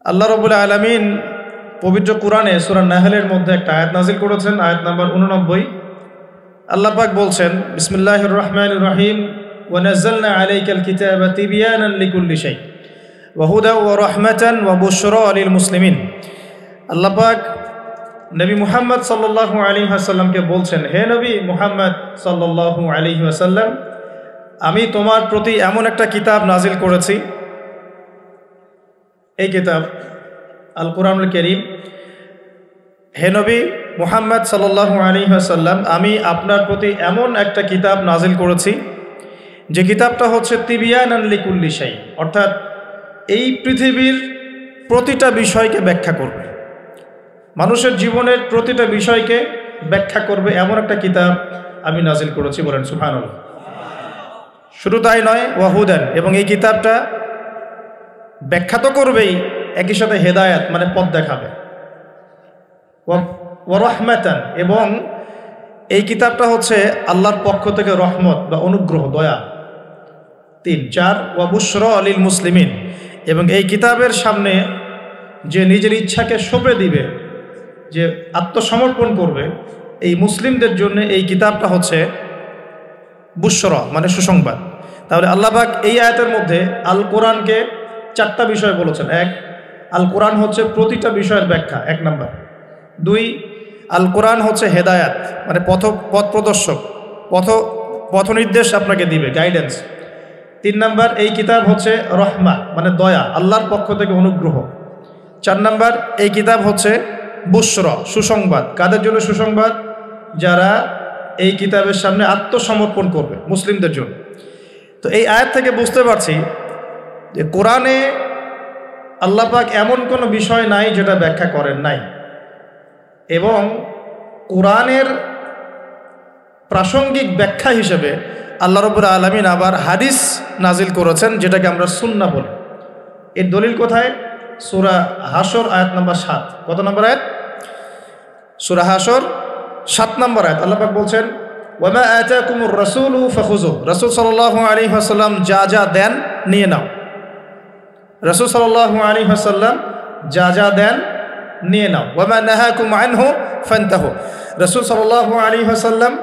আল্লাহ রাব্বুল আলামিন পবিত্র কোরআনে সূরা নাহলের মধ্যে একটা আয়াত নাজিল করেছেন, আয়াত নাম্বার 89। আল্লাহ পাক বলছেন, বিসমিল্লাহির রহমানির রহিম, ওয়া নাযালনা আলাইকাল কিতাবা তিবয়ানান লিকুল্লি শাই ওয়া হুদা ওয়া রাহমাতান ওয়া বুশরা লিল মুসলিমিন। আল্লাহ পাক নবী মুহাম্মদ সাল্লাল্লাহু আলাইহি ওয়াসাল্লামকে বলছেন, হে নবী মুহাম্মদ সাল্লাল্লাহু আলাইহি ওয়াসাল্লাম, আমি তোমার প্রতি এমন একটা কিতাব নাজিল করেছি, এই কিতাব আল কোরআনুল কারীম। হে নবী মুহাম্মদ সাল্লাল্লাহু আলাইহি ওয়াসাল্লাম, আমি আপনার প্রতি এমন একটা কিতাব নাজিল করেছি যে কিতাবটা হচ্ছে তিবিয়ানান লিকুল্লি শাই, অর্থাৎ এই পৃথিবীর প্রতিটা বিষয়কে ব্যাখ্যা করবে, মানুষের জীবনের প্রতিটা বিষয়কে ব্যাখ্যা করবে, এমন একটা কিতাব আমি নাজিল করেছি। বলেন সুবহানাল্লাহ। শুধু তাই নয়, ওয়াহুদান, এবং এই কিতাবটা ব্যাখ্যা তো করবেই, একই সাথে হেদায়াত মানে পথ দেখাবে, ওয়া রাহমাতান, এবং এই কিতাবটা হচ্ছে আল্লাহর পক্ষ থেকে রহমত বা অনুগ্রহ, দয়া। 3, 4, ওয়া বুশরা লিল মুসলিমিন, এবং এই কিতাবের সামনে যে নিজের ইচ্ছাকে সঁপে দিবে, যে আত্মসমর্পণ করবে, এই মুসলিমদের জন্য এই কিতাবটা হচ্ছে বুশরা মানে সুসংবাদ। তাহলে আল্লাহ পাক এই আয়াতের মধ্যে আল কোরআনকে 4টা বিষয় বলেছেন। 1, আল কোরআন হচ্ছে প্রতিটা বিষয়ের ব্যাখ্যা, 1 নাম্বার। 2, আল কোরআন হচ্ছে হেদায়াত মানে পথ প্রদর্শক, পথ নির্দেশ আপনাকে দিবে, গাইডেন্স। 3 নাম্বার, এই কিতাব হচ্ছে রহমা মানে দয়া, আল্লাহর পক্ষ থেকে অনুগ্রহ। 4 নাম্বার, এই কিতাব হচ্ছে বুশরা সুসংবাদ। কাদের জন্য সুসংবাদ? যারা এই কিতাবের সামনে আত্মসমর্পণ করবে, মুসলিমদের জন্য। তো এই আয়াত থেকে বুঝতে পারছি যে কোরআনে আল্লাহ পাক এমন কোনো বিষয় নাই যেটা ব্যাখ্যা করেন নাই, এবং কোরআনের প্রাসঙ্গিক ব্যাখ্যা হিসেবে আল্লাহ রাব্বুল আলামিন আবার হাদিস নাজিল করেছেন, যেটাকে আমরা সুন্নাহ বলি। এর দলিল কোথায়? সূরা হাশর আয়াত নাম্বার 7। কত নম্বর আয়াত? সূরা হাশর 7 নম্বর আয়াত। আল্লাহ পাক বলছেন, ওয়া মা আতাকুমুর রাসূলু ফাখুযু, রাসূল সাল্লাল্লাহু আলাইহি ওয়াসাল্লাম যা যা দেন নিয়ে নাও। রাসূল সাল্লাল্লাহু আলাইহি ওয়াসাল্লাম যা যা দেন নিয়ে নাও। ওয়া মা নাহাকুম আনহু ফান্তাহু, রাসূল সাল্লাল্লাহু আলাইহি ওয়াসাল্লাম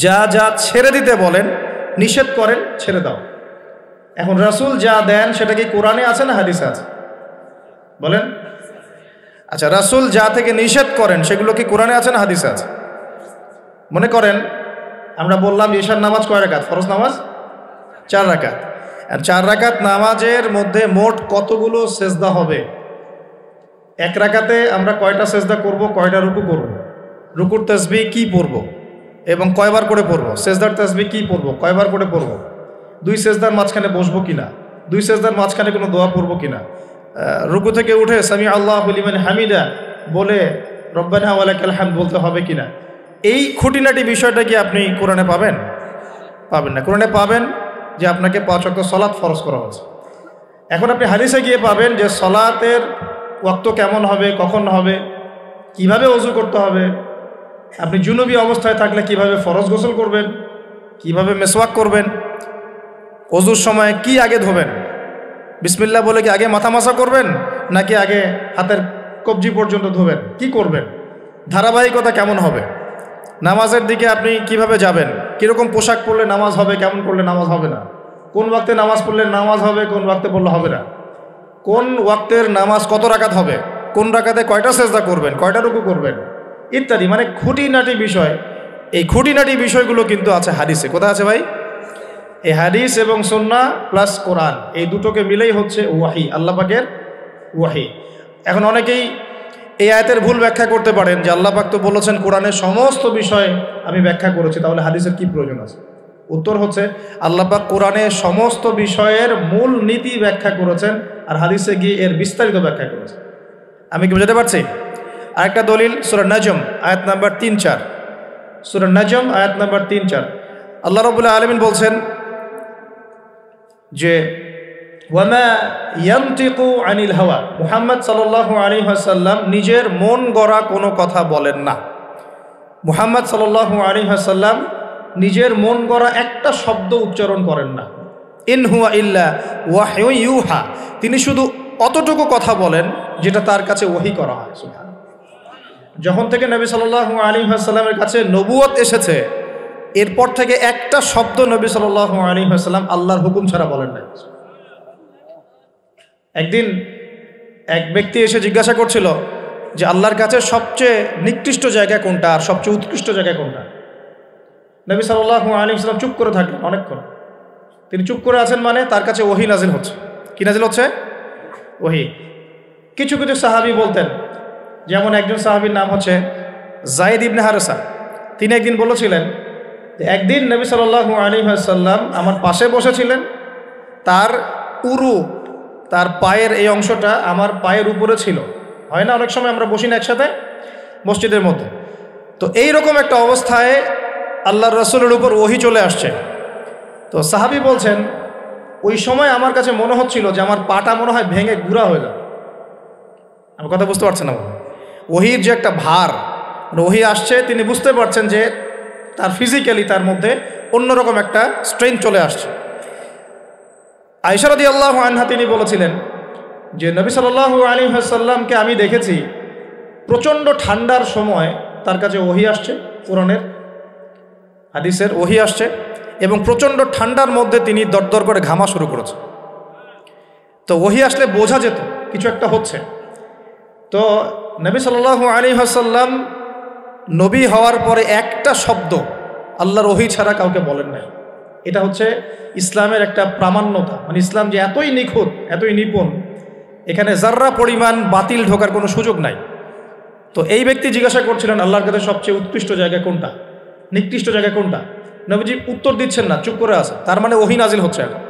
যা যা ছেড়ে দিতে বলেন, নিষেধ করেন, ছেড়ে দাও। এখন রাসূল যা দেন সেটা কি কোরআনে আছে না হাদিসে আছে? বলেন। আচ্ছা, রাসূল যা থেকে নিষেধ করেন সেগুলো কি কোরআনে আছে না হাদিসে আছে? মনে করেন আমরা বললাম ঈশার নামাজ কয় রাকাত? ফরজ নামাজ 4 রাকাত। আর 4 রাকাত নামাজের মধ্যে মোট কতগুলো সেজদা হবে? 1 রাকাতে আমরা কয়টা সেজদা করব, কয়টা রুকু করব, রুকুর তাসবিহ কি পড়ব এবং কয়বার করে পড়ব, সেজদার তাসবিহ কি পড়ব, কয়বার করে পড়ব, 2 সেজদার মাঝখানে বসবো কিনা, 2 সেজদার মাঝখানে কোনো দোয়া পড়ব কিনা, রুকু থেকে উঠে সামি আল্লাহু লিমান হামিদা বলে রব্বানা ওয়া লাকাল হামদ বলতে হবে কিনা, এই খুঁটিনাটি বিষয়টা কি আপনি কোরআনে পাবেন? পাবেন না। কোরআনে পাবেন যে আপনাকে 5 ওয়াক্ত সালাত ফরজ করা হয়েছে। এখন আপনি হাদিসে গিয়ে পাবেন যে সালাতের ওয়াক্ত কেমন হবে, কখন হবে, কিভাবে ওযু করতে হবে, আপনি জুনুবি অবস্থায় থাকলে কিভাবে ফরজ গোসল করবেন, কিভাবে মেসওয়াক করবেন, ওযুর সময় কি আগে ধোবেন, বিসমিল্লাহ বলে কি আগে মাথা মাসা করবেন নাকি আগে হাতের কবজি পর্যন্ত ধোবেন, কি করবেন, ধারাবাহিকতা কেমন হবে, নামাজের দিকে আপনি কিভাবে যাবেন, কীরকম পোশাক পরলে নামাজ হবে, কেমন করলে নামাজ হবে না, কোন ওয়াক্তে নামাজ পড়লে নামাজ হবে, কোন ওয়াক্তে পড়লে হবে না, কোন ওয়াক্তের নামাজ কত রাকাত হবে, কোন রাকাতে কয়টা সেজদা করবেন, কয়টা রুকু করবেন, ইত্যাদি, মানে খুঁটিনাটি বিষয়। এই খুঁটিনাটি বিষয়গুলো কিন্তু আছে হাদিসে। কোথায় আছে ভাই? এই হাদিস এবং সুন্নাহ প্লাস কোরআন, এই দুটোকে মিলেই হচ্ছে ওয়াহি, আল্লাহ পাকের ওয়াহি। এখন অনেকেই এই আয়াতের ভুল ব্যাখ্যা করতে পারেন যে আল্লাহ পাক তো বলেছেন কোরআনের সমস্ত বিষয় আমি ব্যাখ্যা করেছি, তাহলে হাদিসের কি প্রয়োজন আছে? উত্তর হচ্ছে আল্লাহ পাক কোরআনে সমস্ত বিষয়ের মূল নীতি ব্যাখ্যা করেছেন, আর হাদিসে গিয়ে এর বিস্তারিত ব্যাখ্যা করেছেন। আমি কি বুঝাতে পারছি? আরেকটা দলিল সূরা নাজম আয়াত নাম্বার 3-4। সূরা নাজম আয়াত নাম্বার 3-4 আল্লাহ রাব্বুল আলামিন বলছেন যে ওয়ামা ইয়ানতিকু আনিল হাওয়া, মুহাম্মদ সাল্লাল্লাহু আলাইহি ওয়াসাল্লাম নিজের মন গড়া কোনো কথা বলেন না। মুহাম্মদ সাল্লাল্লাহু আলাইহি ওয়াসাল্লাম নিজের মন গড়া একটা শব্দ উচ্চারণ করেন না। ইন হুয়া ইল্লা ওয়াহয়ু ইউহা, তিনি শুধু অতটুকু কথা বলেন যেটা তার কাছে ওহী করা হয়। যখন থেকে নবী সাল্লাল্লাহু আলাইহি ওয়াসাল্লামের কাছে নবুয়ত এসেছে, এরপর থেকে একটা শব্দ নবী সাল্লাল্লাহু আলাইহি ওয়াসাল্লাম আল্লাহর হুকুম ছাড়া বলেন না। একদিন এক ব্যক্তি এসে জিজ্ঞাসা করছিল যে আল্লাহর কাছে সবচেয়ে নিকৃষ্ট জায়গা কোনটা আর সবচেয়ে উৎকৃষ্ট জায়গা কোনটা। নবী সাল্লাল্লাহু আলাইহি ওয়াসাল্লাম চুপ করে থাকলেন অনেকক্ষণ। তিনি চুপ করে আছেন মানে তার কাছে ওহী নাজিল হচ্ছে। কি নাজিল হচ্ছে? ওহী। কিছু কিছু সাহাবী বলতেন, যেমন একজন সাহাবীর নাম হচ্ছে যায়েদ ইবনে হারেসা। তিনি একদিন বলেছিলেন যে একদিন নবী সাল্লাল্লাহু আলাইহি ওয়াসাল্লাম আমার পাশে বসেছিলেন, তার উরু, তার পায়ের এই অংশটা আমার পায়ের উপরে ছিল। হয় না অনেক সময় আমরা বসি না একসাথে মসজিদের মধ্যে, তো এইরকম একটা অবস্থায় আল্লাহর রাসূলের উপর ওহী চলে আসছে। তো সাহাবী বলছেন ওই সময় আমার কাছে মনে হচ্ছিল যে আমার পাটা মনে হয় ভেঙে গুঁড়া হয়ে যাবে। আমার কথা বুঝতে পারছেন না? ওহীর যে একটা ভার, ওহী আসছে, তিনি বুঝতে পারছেন যে তার ফিজিক্যালি তার মধ্যে অন্যরকম একটা স্ট্রেংথ চলে আসছে। আয়েশা রাদিয়াল্লাহু আনহা তিনি বলেছিলেন যে নবী সাল্লাল্লাহু আলাইহি ওয়াসাল্লামকে আমি দেখেছি প্রচণ্ড ঠান্ডার সময় তার কাছে ওহী আসছে, কোরআনের হাদিসের ওহী আসছে, এবং প্রচণ্ড ঠান্ডার মধ্যে তিনি দরদর করে ঘামা শুরু করেছে। তো ওহী আসলে বোঝা যেত কিছু একটা হচ্ছে। তো নবী সাল্লাল্লাহু আলাইহি ওয়াসাল্লাম নবী হওয়ার পরে একটা শব্দ আল্লাহর ওহী ছাড়া কাউকে বলেন নাই। এটা হচ্ছে ইসলামের একটা প্রামাণ্যতা, মানে ইসলাম যে এতই নিখুঁত, এতই নিপুণ, এখানে যার্রা পরিমাণ বাতিল ঢোকার কোনো সুযোগ নাই। তো এই ব্যক্তি জিজ্ঞাসা করছিলেন আল্লাহর কাছে সবচেয়ে উৎকৃষ্ট জায়গা কোনটা, নিকৃষ্ট জায়গা কোনটা। নবীজি উত্তর দিচ্ছেন না, চুপ করে আছে। তার মানে ওহী নাজিল হচ্ছে এখন।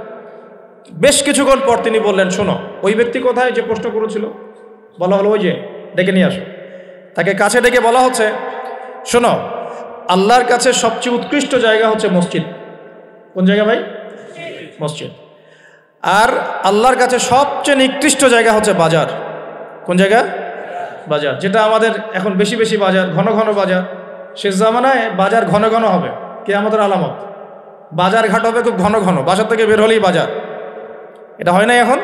বেশ কিছুক্ষণ পর তিনি বললেন, শোনো, ওই ব্যক্তি কোথায় যে প্রশ্ন করেছিল? বলা হলো ওই যে, ডেকে নিয়ে আসো। তাকে কাছে ডেকে বলা হচ্ছে, শোনো, আল্লাহর কাছে সবচেয়ে উৎকৃষ্ট জায়গা হচ্ছে মসজিদ। কোন জায়গা ভাই? মসজিদ। আর আল্লাহর কাছে সবচেয়ে নিকৃষ্ট জায়গা হচ্ছে বাজার। কোন জায়গা? বাজার। যেটা আমাদের এখন বেশি বেশি বাজার, ঘন ঘন বাজার। শেষ জামানায় বাজার ঘন ঘন হবে, কিয়ামতের আলামত। বাজার ঘাট হবে খুব ঘন ঘন, বাসার থেকে বের হলেই বাজার। এটা হয় নাই এখন?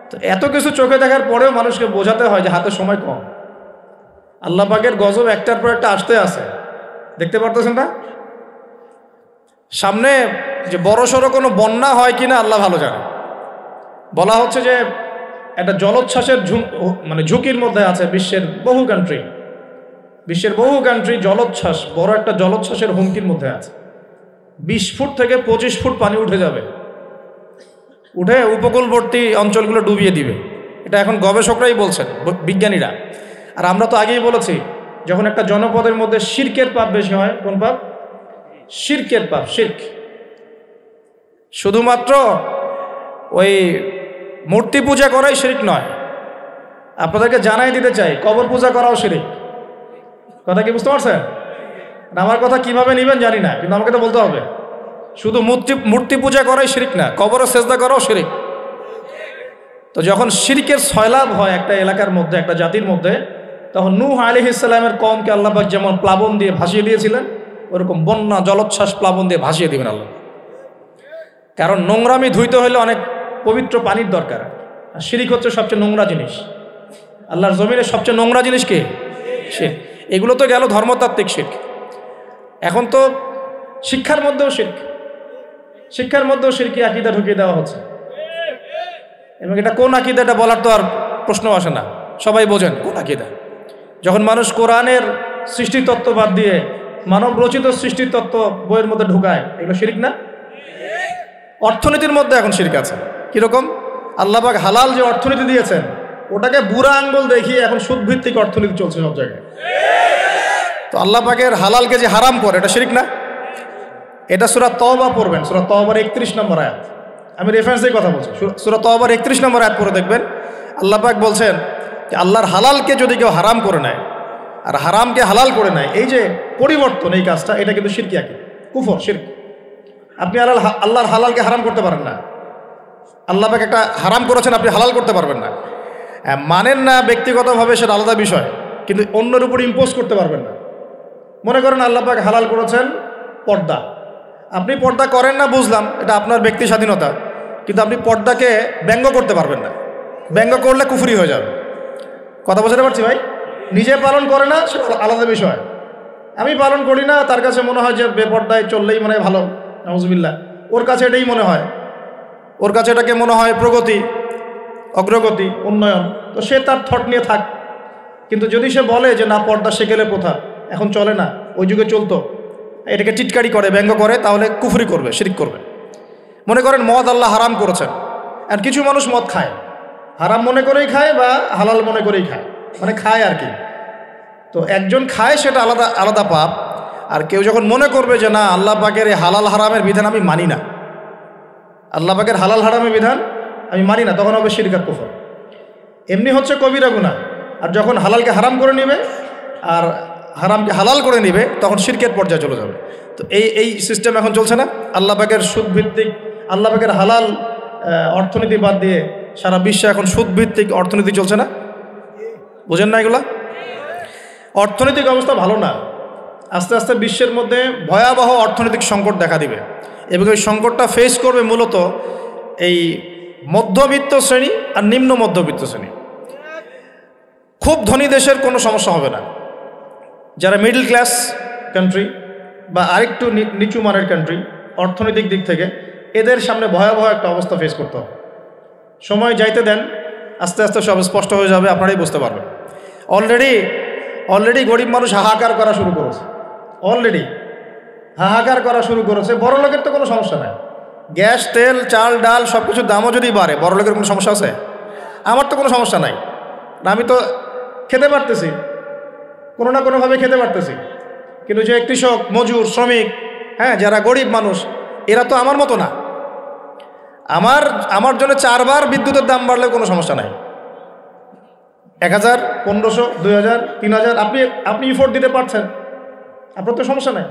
তো এত কিছু চোখে দেখার পরেও মানুষকে বোঝাতে হয় যে হাতে সময় কম। আল্লাহ পাকের গজব একটার পর একটা আসতে আছে, দেখতে পারতেছেন না? সামনে যে বড় সড়ো কোনো বন্যা হয় কিনা আল্লাহ ভালো জানে। বলা হচ্ছে যে একটা জলোচ্ছ্বাসের মানে ঝুঁকির মধ্যে আছে বিশ্বের বহু কান্ট্রি। বিশ্বের বহু কান্ট্রি জলোচ্ছ্বাস, বড় একটা জলোচ্ছ্বাসের হুমকির মধ্যে আছে। 20 ফুট থেকে 25 ফুট পানি উঠে যাবে, উঠে উপকূলবর্তী অঞ্চলগুলো ডুবিয়ে দিবে। এটা এখন গবেষকরাই বলছেন, বিজ্ঞানীরা। আর আমরা তো আগেই বলেছি, যখন একটা জনপদের মধ্যে শিরকের পাপ বেশি হয়, কোন পাপ? শিরকের পাপ। শিরক শুধুমাত্র ওই মূর্তি পূজা করাই শিরক নয়, আপনাদেরকে জানাই দিতে চাই, কবর পূজা করাও শিরক। কথা কি বুঝতে পারছেন? আমার কথা কিভাবে নেবেন জানি না, কিন্তু আমাকে তো বলতে হবে। শুধু মূর্তি পূজা করাই শিরক না, কবরে সেজদা করাও শিরক। তো যখন শিরকের সয়লাব হয় একটা এলাকার মধ্যে, একটা জাতির মধ্যে, তখন নূহ আলাইহিস সালামের কওমকে আল্লাহ পাক যেমন প্লাবন দিয়ে ভাসিয়ে দিয়েছিলেন, ওরকম বন্যা জলোচ্ছ্বাস প্লাবন দিয়ে ভাসিয়ে দিবেন আল্লাহ। কারণ নোংরামি ধুইতে হলে অনেক পবিত্র পানির দরকার, আর শিরক হচ্ছে সবচেয়ে নোংরা জিনিস। আল্লাহর জমিনের সবচেয়ে নোংরা জিনিস কি? শিরক। এগুলো তো গেল ধর্মতাত্ত্বিক শিরক। এখন তো শিক্ষার মধ্যেও শিরক, শিক্ষার মধ্যেও শিরকি আকীদা ঢুকিয়ে দেওয়া হচ্ছে। এবং এটা কোন আকীদা, এটা বলার তো আর প্রশ্ন আসে না, সবাই বোঝেন কোন আকীদা। যখন মানুষ কোরআনের সৃষ্টিতত্ত্ব বাদ দিয়ে মানব রচিত সৃষ্টিতত্ত্ব বইয়ের মধ্যে ঢুকায়, এগুলো শিরক না? অর্থনীতির মধ্যে এখন শিরক আছে। কিরকম? আল্লাহ পাক হালাল যে অর্থনীতি দিয়েছেন, ওটাকে বুড়া আঙ্গুল দেখিয়ে এখন সুদভিত্তিক অর্থনীতি চলছে সব জায়গায়। তো আল্লাহ পাকের হালালকে যে হারাম করে, এটা শিরক না? এটা সূরা তওবা পড়বেন, সূরা তওবার 31 নম্বর আয়াত। আমি রেফারেন্স দিয়ে কথা বলছি, সূরা তওবার 31 নম্বর আয়াত পড়ে দেখবেন। আল্লাহ পাক বলছেন যে আল্লাহর হালালকে যদি কেউ হারাম করে নেয় আর হারামকে হালাল করে নেয়, এই যে পরিবর্তন, এই কাজটা, এটা কিন্তু শিরকি আকীদা, কুফর, শিরক। আপনি আল্লাহর হালালকে হারাম করতে পারেন না। আল্লাহ পাক একটা হারাম করেছেন, আপনি হালাল করতে পারবেন না। মানেন না ব্যক্তিগতভাবে, সেটা আলাদা বিষয়, কিন্তু অন্যের উপর ইম্পোজ করতে পারবেন না। মনে করেন আল্লাহ পাক হালাল করেছেন পর্দা, আপনি পর্দা করেন না, বুঝলাম, এটা আপনার ব্যক্তি স্বাধীনতা, কিন্তু আপনি পর্দাকে ব্যঙ্গ করতে পারবেন না, ব্যঙ্গ করলে কুফরি হয়ে যাবে। কথা বুঝতে পারছি ভাই? নিজে পালন করে না সেটা আলাদা বিষয়, আমি পালন করি না, তার কাছে মনে হয় যে বেপর্দায় চললেই মনে হয় ভালো, নাউজুবিল্লাহ, ওর কাছে এটাই মনে হয়, ওর কাছে এটাকে মনে হয় প্রগতি, অগ্রগতি, উন্নয়ন, তো সে তার থট নিয়ে থাক। কিন্তু যদি সে বলে যে না পর্দা সেকেলে প্রথা এখন চলে না, ওই যুগে চলতো, এটাকে টিটকারি করে, ব্যঙ্গ করে, তাহলে কুফরি করবে, শিরক করবে। মনে করেন মদ আল্লাহ হারাম করেছেন, আর কিছু মানুষ মদ খায়, হারাম মনে করেই খায় বা হালাল মনে করেই খায়, মানে খায় আর কি। তো একজন খায় সেটা আলাদা আলাদা পাপ, আর কেউ যখন মনে করবে যে না আল্লাহ পাকের এই হালাল হারামের বিধান আমি মানি না, আল্লাহ পাকের হালাল হারামের বিধান আমি মানি না, তখন হবে শিরক আর কুফর। এমনি হচ্ছে কবিরা গুনাহ, আর যখন হালালকে হারাম করে নেবে আর হারামকে হালাল করে নেবে তখন শিরকের পর্যায়ে চলে যাবে। তো এই সিস্টেম এখন চলছে না? আল্লাহ পাকের সুদভিত্তিক, আল্লাহ পাকের হালাল অর্থনীতি বাদ দিয়ে সারা বিশ্বে এখন সুদভিত্তিক অর্থনীতি চলছে না? বুঝেন না এগুলা? অর্থনৈতিক অবস্থা ভালো না, আস্তে আস্তে বিশ্বের মধ্যে ভয়াবহ অর্থনৈতিক সংকট দেখা দিবে, এবং এই সংকটটা ফেস করবে মূলত এই মধ্যবিত্ত শ্রেণী আর নিম্ন মধ্যবিত্ত শ্রেণী। খুব ধনী দেশের কোনো সমস্যা হবে না, যারা মিডল ক্লাস কান্ট্রি বা আরেকটু নিচু মানের কান্ট্রি অর্থনৈতিক দিক থেকে, এদের সামনে ভয়াবহ একটা অবস্থা ফেস করতে হবে। সময় যাইতে দেন, আস্তে আস্তে সব স্পষ্ট হয়ে যাবে, আপনারাই বুঝতে পারবেন। অলরেডি গরিব মানুষ হাহাকার করা শুরু করেছে, অলরেডি হাহাকার করা শুরু করেছে। বড় লোকের তো কোনো সমস্যা নাই, গ্যাস তেল চাল ডাল সব কিছুর দামও যদি বাড়ে, বড় লোকের কোনো সমস্যা আছে? আমার তো কোনো সমস্যা নাই, আমি তো খেতে পারতেছি, কোনো না কোনোভাবে খেতে পারতেছি। কিন্তু যে কৃষক, মজুর, শ্রমিক, হ্যাঁ, যারা গরিব মানুষ, এরা তো আমার মতো না। আমার জন্য 4 বার বিদ্যুতের দাম বাড়লে কোনো সমস্যা নাই, 1000, 1500, 2000, 3000 আপনি ইফোর্ট দিতে পারছেন, আপনার তো সমস্যা নাই।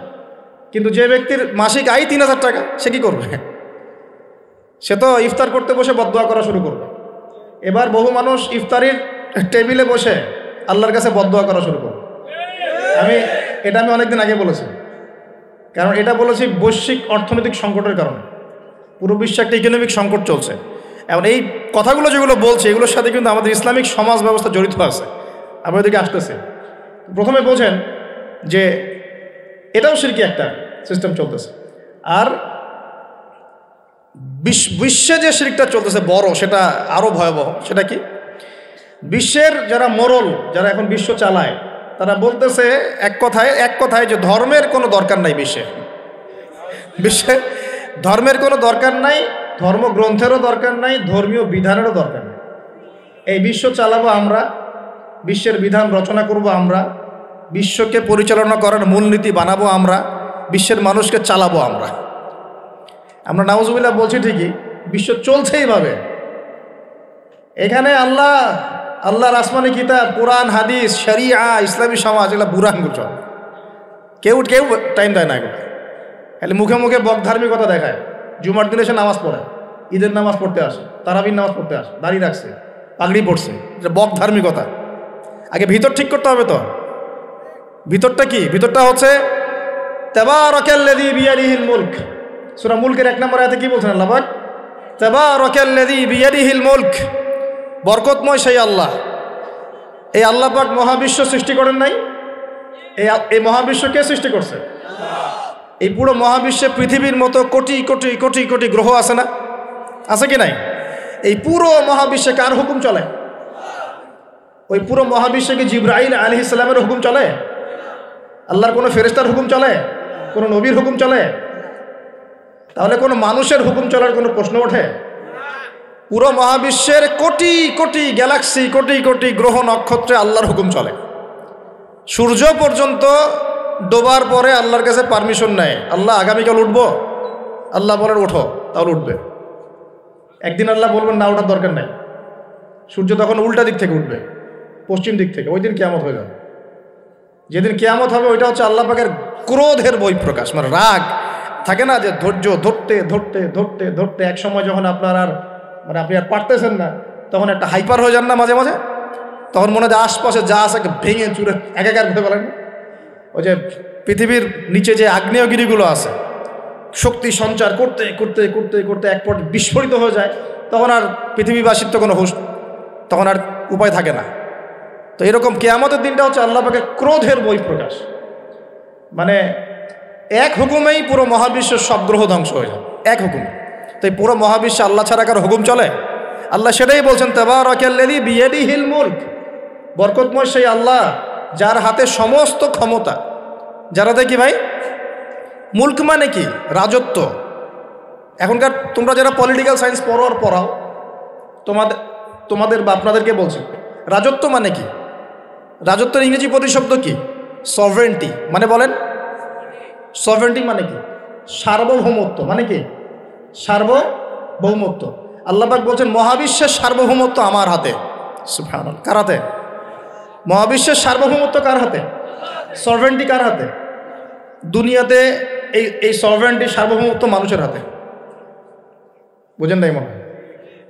কিন্তু যে ব্যক্তির মাসিক আয় 3000 টাকা, সে কী করবে? সে তো ইফতার করতে বসে বদদোয়া করা শুরু করবে। এবার বহু মানুষ ইফতারির টেবিলে বসে আল্লাহর কাছে বদদোয়া করা শুরু করবে। এটা আমি অনেকদিন আগে বলেছি, কারণ এটা বলেছি বৈশ্বিক অর্থনৈতিক সংকটের কারণে। পুরো বিশ্বে একটা ইকোনমিক সংকট চলছে। এখন এই কথাগুলো যেগুলো বলছে, এগুলোর সাথে কিন্তু আমাদের ইসলামিক সমাজ ব্যবস্থা জড়িত আছে। আমরা এদিকে আসতেছে, প্রথমে বোঝেন যে এটাও শিরকি একটা সিস্টেম চলতেছে। আর বিশ্বে যে শিরকটা চলতেছে বড়, সেটা আরও ভয়াবহ। সেটা কি? বিশ্বের যারা মোরল, যারা এখন বিশ্ব চালায়, তারা বলতেছে এক কথায় যে ধর্মের কোনো দরকার নাই বিশ্বে ধর্মের কোনো দরকার নাই, ধর্মগ্রন্থেরও দরকার নাই, ধর্মীয় বিধানেরও দরকার নেই। এই বিশ্ব চালাবো আমরা, বিশ্বের বিধান রচনা করব আমরা, বিশ্বকে পরিচালনা করার মূলনীতি বানাবো আমরা, বিশ্বের মানুষকে চালাবো আমরা। নাউজুবিল্লাহ বলছি ঠিকই, বিশ্ব চলছে এইভাবে। এখানে আল্লাহর আসমানি কিতাব, কোরআন, হাদিস, শরিয়া, ইসলামী সমাজ, এগুলো বুড়াঙ্গুল চল। কেউ টাইম দেয় না এগুলো, খালি মুখে মুখে বকধার্মিকতা দেখায়। জুমার দিনে সে নামাজ পড়ে, ঈদের নামাজ পড়তে আসে, তারাবির নামাজ পড়তে আসে, দাঁড়িয়ে রাখছে, পাগড়ি পড়ছে, এটা বকধার্মিকতা। আগে ভিতর ঠিক করতে হবে। তো ভিতরটা কি? ভিতরটা হচ্ছে তাবারাকাল্লাযী বিয়াদিহিল মুলক। সূরা মুলকের 1 নম্বর আয়াতে কি বলছেন আল্লাহ পাক? তাবারাকাল্লাযী বিয়াদিহিল মুলক, বরকতময় সেই আল্লাহ। এই আল্লাহ পাক মহাবিশ্ব সৃষ্টি করেন নাই? এই মহাবিশ্ব কে সৃষ্টি করছে? এই পুরো মহাবিশ্বে পৃথিবীর মতো কোটি কোটি কোটি কোটি গ্রহ আছে না? আছে কি নাই? এই পুরো মহাবিশ্বে কার হুকুম চলে? ওই পুরো মহাবিশ্বে কি জিবরাইল আলাইহিস সালামের হুকুম চলে? আল্লাহর কোনো ফেরেশতার হুকুম চলে? কোনো নবীর হুকুম চলে? তাহলে কোনো মানুষের হুকুম চলার কোনো প্রশ্ন ওঠে? পুরো মহাবিশ্বের কোটি কোটি গ্যালাক্সি, কোটি কোটি গ্রহ নক্ষত্রে আল্লাহর হুকুম চলে। সূর্য পর্যন্ত ডোবার পরে আল্লাহর কাছে পারমিশন নেয়, আল্লাহ আগামীকাল উঠবো, আল্লাহ বলেন ওঠো, তাহলে উঠবে। একদিন আল্লাহ বলবেন না, ওঠার দরকার নেই। সূর্য তখন উল্টা দিক থেকে উঠবে, পশ্চিম দিক থেকে। ওই দিন কিয়ামত হয়ে যাবে। যেদিন কিয়ামত হবে ওইটা হচ্ছে আল্লাহ পাকের ক্রোধের বহিঃপ্রকাশ, মানে রাগ থাকে না, যে ধৈর্য ধরতে ধরতে ধরতে ধরতে এক সময় যখন আপনি আর পারতেছেন না, তখন একটা হাইপার হয়ে যান না মাঝে মাঝে, তখন মনে হয় আশপাশে যা আছে ভেঙে চুরে একাকার করতে পারেন। ওই যে পৃথিবীর নিচে যে আগ্নেয়গিরিগুলো আছে, শক্তি সঞ্চার করতে করতে করতে করতে এক পর্যায়ে বিস্ফোরিত হয়ে যায়, তখন আর পৃথিবীবাসীর তো কোনো হুঁশ তখন আর উপায় থাকে না। তো এরকম কিয়ামতের দিনটা হচ্ছে আল্লাহ পাকের ক্রোধের বহিঃপ্রকাশ, মানে এক হুকুমেই পুরো মহাবিশ্বের সব গ্রহ ধ্বংস হয়ে যায়, এক হুকুম। তো এই পুরো মহাবিশ্বে আল্লাহ ছাড়া কারো হুকুম চলে? আল্লাহ সেটাই বলছেন, তাবারাকাল্লাযী বিয়াদিহিল মুলক, বরকতময় সেই আল্লাহ যার হাতে সমস্ত ক্ষমতা। যার হাতে কি ভাই? মুলক মানে কি? রাজত্ব। এখনকার তোমরা যারা পলিটিক্যাল সায়েন্স পড়াও, তোমাদের বা আপনাদেরকে বলছি, রাজত্ব মানে কি? রাজত্বের ইংরেজি প্রতিশব্দ কি? সভরেন্টি। মানে বলেন, সভরেন্টি মানে কি? সার্বভৌমত্ব। মানে কি? সার্বভৌমত্ব। আল্লাহ পাক বলছেন মহাবিশ্বের সার্বভৌমত্ব আমার হাতে। সুবহানাল্লাহ। কার হাতে? মহাবিশ্বের সার্বভৌমত্ব কার হাতে? সভরেন্টি কার হাতে? দুনিয়াতে এই সভরেন্টি সার্বভৌমত্ব মানুষের হাতে। বুঝেন নাই মনে হয়?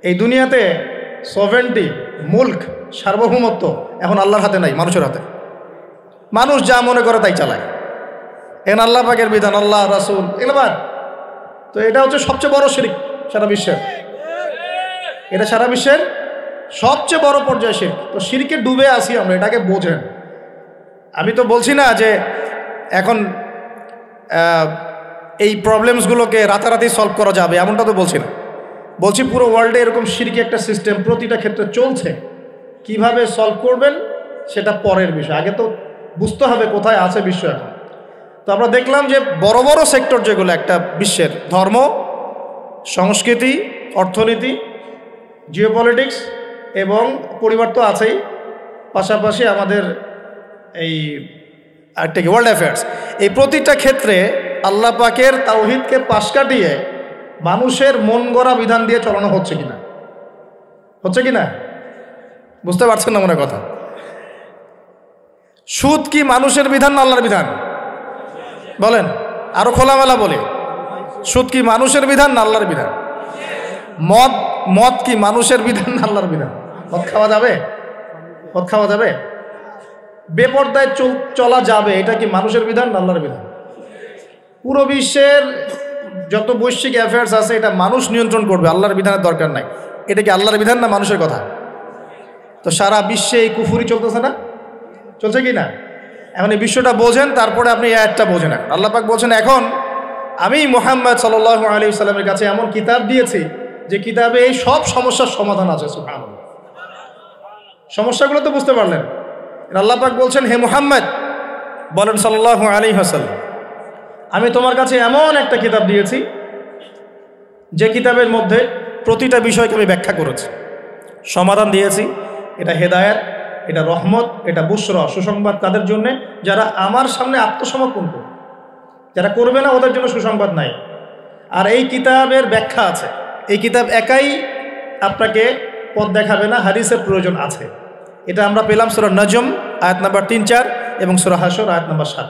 এই দুনিয়াতে সভরেন্টি, মুলক, সার্বভৌমত্ব এখন আল্লাহর হাতে নাই, মানুষের হাতে। মানুষ যা মনে করে তাই চালায়। এখন আল্লাহ পাকের বিধান, আল্লাহ রাসূল এবার, তো এটা হচ্ছে সবচেয়ে বড় শিরক সারা বিশ্বের। এটা সারা বিশ্বের সবচেয়ে বড় পর্যায়ে শিরক। তো শিরকে ডুবে আসি আমরা, এটাকে বোঝেন। আমি তো বলছি না যে এখন এই প্রবলেমসগুলোকে রাতারাতি সলভ করা যাবে, এমনটা তো বলছি না। বলছি পুরো ওয়ার্ল্ডে এরকম শিরকি একটা সিস্টেম প্রতিটা ক্ষেত্রে চলছে। কিভাবে সলভ করবেন সেটা পরের বিষয়, আগে তো বুঝতে হবে কোথায় আছে বিশ্ব এখন। তো আমরা দেখলাম যে বড় বড় সেক্টর যেগুলো একটা বিশ্বের, ধর্ম, সংস্কৃতি, অর্থনীতি, জিওপলিটিক্স এবং পরিবার তো আছেই, পাশাপাশি আমাদের এই একটা কি ওয়ার্ল্ড অ্যাফেয়ার্স, এই প্রতিটা ক্ষেত্রে আল্লাহ পাকের তাওহীদকে পাশ কাটিয়ে মানুষের মন গড়া বিধান দিয়ে চালানো হচ্ছে কিনা? হচ্ছে কিনা? বুঝতে পারছেন না মনে কথা? সুদ কি মানুষের বিধান না আল্লাহর বিধান? বলেন, আরো খোলামেলা বলে, সুদ কি মানুষের বিধান না আল্লাহর বিধান? মদ কি মানুষের বিধান না আল্লাহর বিধান? মদ খাওয়া যাবে? মদ খাওয়া যাবে? বেপরদায় চলা যাবে, এটা কি মানুষের বিধান না আল্লাহর বিধান? পুরো বিশ্বের যত বৈশ্বিক অ্যাফেয়ার্স আছে এটা মানুষ নিয়ন্ত্রণ করবে, আল্লাহর বিধানের দরকার নাই। এটা কি আল্লাহর বিধান না মানুষের কথা? তো সারা বিশ্বে এই কুফুরি চলতেছে না? চলছে কি না? এখন এই বিশ্বটা বোঝেন, তারপরে আপনি এই আয়াতটা বোঝেন। এখন আল্লাহ পাক বলছেন, এখন আমি মুহাম্মদ সাল্লাল্লাহু আলাইহি ওয়াসাল্লামের কাছে এমন কিতাব দিয়েছি যে কিতাবে এই সব সমস্যার সমাধান আছে। সুবহানাল্লাহ। সমস্যাগুলো তো বুঝতে পারলেন। আল্লাহ পাক বলছেন, হে মুহাম্মদ বলেন সাল্লাল্লাহু আলাইহি ওয়াসাল্লাম, আমি তোমার কাছে এমন একটা কিতাব দিয়েছি যে কিতাবের মধ্যে প্রতিটা বিষয়কে আমি ব্যাখ্যা করেছি, সমাধান দিয়েছি। এটা হেদায়েত, এটা রহমত, এটা বুশরা, সুসংবাদ তাদের জন্য যারা আমার সামনে আত্মসমর্পণ করবে। যারা করবে না ওদের জন্য সুসংবাদ নাই। আর এই কিতাবের ব্যাখ্যা আছে। এই কিতাব একাই আপনাকে পথ দেখাবে না, হাদিসের প্রয়োজন আছে। এটা আমরা পেলাম সূরা নজম আয়াত নাম্বার 3-4 এবং সূরা হাশর আয়াত নাম্বার 7।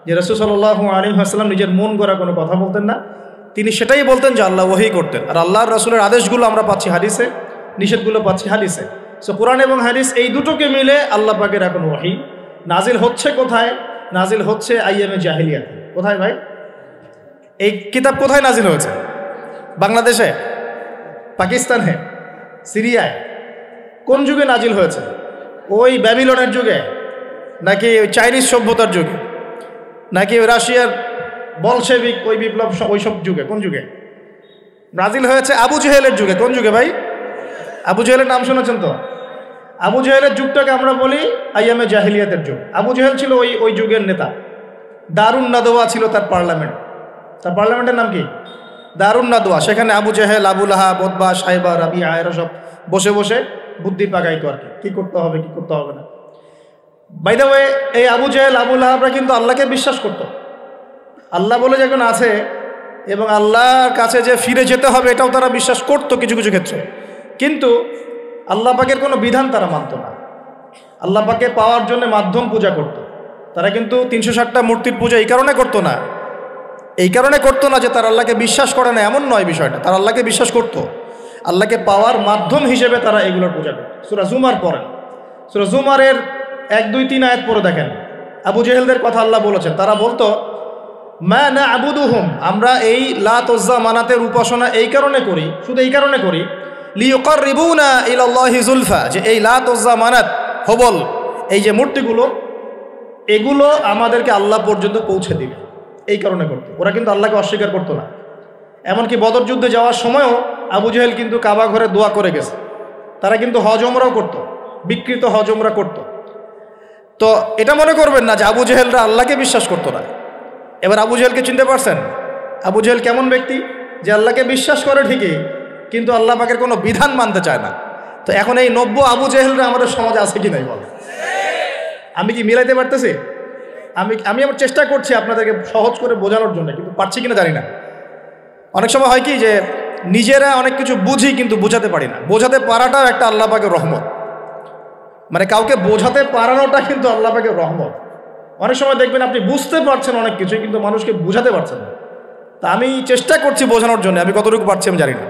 যে রাসূল সাল্লাল্লাহু আলাইহি ওয়াসাল্লাম নিজের মন গড়া কোনো কথা বলতেন না, তিনি সেটাই বলতেন যে আল্লাহ ওহী করতেন। আর আল্লাহর রাসূলের আদেশগুলো আমরা পাচ্ছি হাদিসে, নিষেধগুলো পাচ্ছি হাদিসে। সো কোরআন এবং হাদিস এই দুটোকে মিলে আল্লাহ পাকের এখন ওহী নাজিল হচ্ছে। কোথায় নাজিল হচ্ছে? আইয়ামে জাহিলিয়াতে। কোথায় ভাই? এই কিতাব কোথায় নাজিল হয়েছে? বাংলাদেশে, পাকিস্তানে, সিরিয়ায়? কোন যুগে নাজিল হয়েছে? ওই ব্যাবিলনের যুগে, নাকি ওই চাইনিজ সভ্যতার যুগে, নাকি ওই রাশিয়ার বলশেভিক ওই বিপ্লব ওইসব যুগে? কোন যুগে নাজিল হয়েছে? আবু জেহেলের যুগে। কোন যুগে ভাই? আবু জেহেলের নাম শুনেছেন তো? আবু জেহেলের যুগটাকে আমরা বলি আইয়ামে জাহিলিয়াতের যুগ। আবু জেহেল ছিল ওই যুগের নেতা। দারুন নাদওয়া ছিল তার পার্লামেন্ট। তার পার্লামেন্টের নাম কি? দারুন নাদওয়া। সেখানে আবু জেহেল, আবু লাহাব, উতবা, সাইবা, রাবিয়া এরা সব বসে বসে বুদ্ধি পাকাইতো আর কি করতে হবে কি করতে হবে না। বাই দ্য ওয়ে, এই আবু জেহেল, আবু লাহাবরা কিন্তু আল্লাহকে বিশ্বাস করত। আল্লাহ বলে যখন আছে এবং আল্লাহর কাছে যে ফিরে যেতে হবে এটাও তারা বিশ্বাস করত কিছু কিছু ক্ষেত্রে। কিন্তু আল্লাহ পাকের কোনো বিধান তারা মানত না। আল্লাহ পাকে পাওয়ার জন্য মাধ্যম পূজা করত। তারা কিন্তু 360টা মূর্তির পূজা এই কারণে করতো না, যে তারা আল্লাহকে বিশ্বাস করে না এমন নয় বিষয়টা। তারা আল্লাহকে বিশ্বাস করত, আল্লাহকে পাওয়ার মাধ্যম হিসেবে তারা এগুলোর পূজা করত। সূরা জুমার পড়েন, সূরা জুমারের 1, 2, 3 আয়াত পড়ে দেখেন। আবু জেহেলদের কথা আল্লাহ বলেছেন। তারা বলতো, মা না'বুদুহুম, আমরা এই লাত উজ্জা মানাতের উপাসনা এই কারণে করি, শুধু এই কারণে করি, লিইয়ুকাররিবুনা ইলাল্লাহি যুলফা, যে এই লাত উজ্জা মানাত হবল এই যে মূর্তিগুলো, এগুলো আমাদেরকে আল্লাহ পর্যন্ত পৌঁছে দিবে, এই কারণে করতো। ওরা কিন্তু আল্লাহকে অস্বীকার করতো না। এমনকি বদর যুদ্ধে যাওয়ার সময়ও আবু জেহেল কিন্তু কাবা ঘরে দোয়া করে গেছে। তারা কিন্তু হজ ওমরাও করতো, বিকৃত হজ ওমরা করতো। তো এটা মনে করবেন না যে আবু জেহেলরা আল্লাহকে বিশ্বাস করতো না। এবার আবু জেহেলকে চিনতে পারছেন? আবু জেহেল কেমন ব্যক্তি? যে আল্লাহকে বিশ্বাস করে ঠিকই, কিন্তু আল্লাহ পাকের কোনো বিধান মানতে চায় না। তো এখন এই 90 আবু জেহেলরা আমাদের সমাজে আছে কি নাই বলে? আমি কি মিলাইতে পারতেছি? আমি আমার চেষ্টা করছি আপনাদেরকে সহজ করে বোঝানোর জন্য, কিন্তু পারছি কিনা জানি না। অনেক সময় হয় কি যে নিজেরা অনেক কিছু বুঝি কিন্তু বোঝাতে পারি না। বোঝাতে পারাটাও একটা আল্লাহ পাকের রহমত। মানে কাউকে বোঝাতে পারানোটা কিন্তু আল্লাহ পাকের রহমত। অনেক সময় দেখবেন আপনি বুঝতে পারছেন অনেক কিছু, কিন্তু মানুষকে বোঝাতে পারছেন না। তা আমি চেষ্টা করছি বোঝানোর জন্য, আমি কতটুকু পারছি আমি জানি না।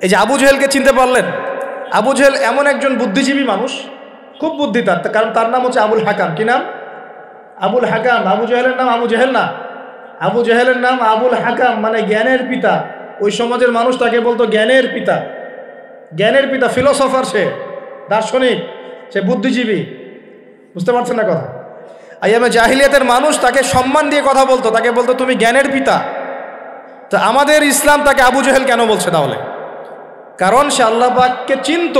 এই যে আবু জেহেলকে চিনতে পারলেন? আবু জেহেল এমন একজন বুদ্ধিজীবী মানুষ, খুব বুদ্ধি তার, কারণ তার নাম হচ্ছে আবুল হাকাম। কি নাম? আবুল হাকাম। আবু জেহেলের নাম আবু জেহেল না, আবু জেহেলের নাম আবুল হাকাম, মানে জ্ঞানের পিতা। ওই সমাজের মানুষ তাকে বলতো জ্ঞানের পিতা। জ্ঞানের পিতা, ফিলোসফার, সে দার্শনিক, সে বুদ্ধিজীবী। বুঝতে পারছেন না কথা? আইয়ামে জাহিলিয়াতের মানুষ তাকে সম্মান দিয়ে কথা বলতো, তাকে বলতো তুমি জ্ঞানের পিতা। তো আমাদের ইসলাম তাকে আবু জেহেল কেন বলছে তাহলে? কারণ সে আল্লাহ পাককে চিনত,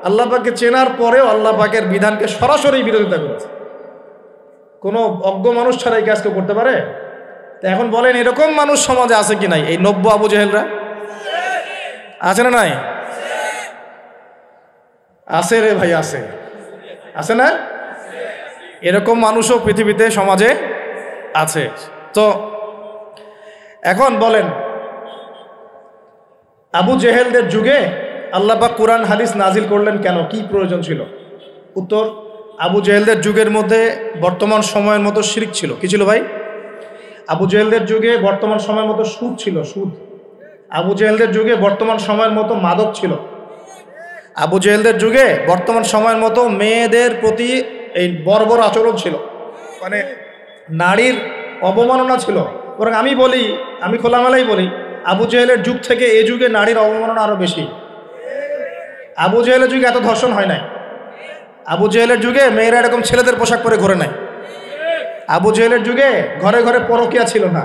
আল্লাহ পাককে চেনার পরেও আল্লাহ পাকের বিধানকে সরাসরি বিরোধিতা করেছে। কোনো অজ্ঞ মানুষ ছাড়া এই কাজ কেউ করতে পারে? তো এখন বলেন, এরকম মানুষ সমাজে আছে কি নাই? এই 90 আবু জেহেলরা আছে না নাই? আছে রে ভাই, আছে, আছে না? এরকম মানুষও পৃথিবীতে সমাজে আছে। তো এখন বলেন, আবু জেহেলদের যুগে আল্লাহ পাক কুরআন হাদিস নাজিল করলেন কেন? কি প্রয়োজন ছিল? উত্তর, আবু জেহেলদের যুগের মধ্যে বর্তমান সময়ের মতো শিরক ছিল। কি ছিল ভাই? আবু জেহেলদের যুগে বর্তমান সময়ের মতো সুদ ছিল, সুদ। আবু জেহেলদের যুগে বর্তমান সময়ের মতো মাদক ছিল। আবু জেহেলদের যুগে বর্তমান সময়ের মতো মেয়েদের প্রতি এই বর্বর আচরণ ছিল, মানে নারীর অবমাননা ছিল। বরং আমি বলি, আমি খোলামেলাই বলি, আবু জেহেলের যুগ থেকে এই যুগে নারীর অবমাননা আরো বেশি। আবু জেহেলের যুগে এত ধর্ষণ হয় নাই। আবু জেহেলের যুগে মেয়েরা এরকম ছেলেদের পোশাক পরে ঘোরে নাই। আবু জেহেলের যুগে ঘরে ঘরে পরকিয়া ছিল না।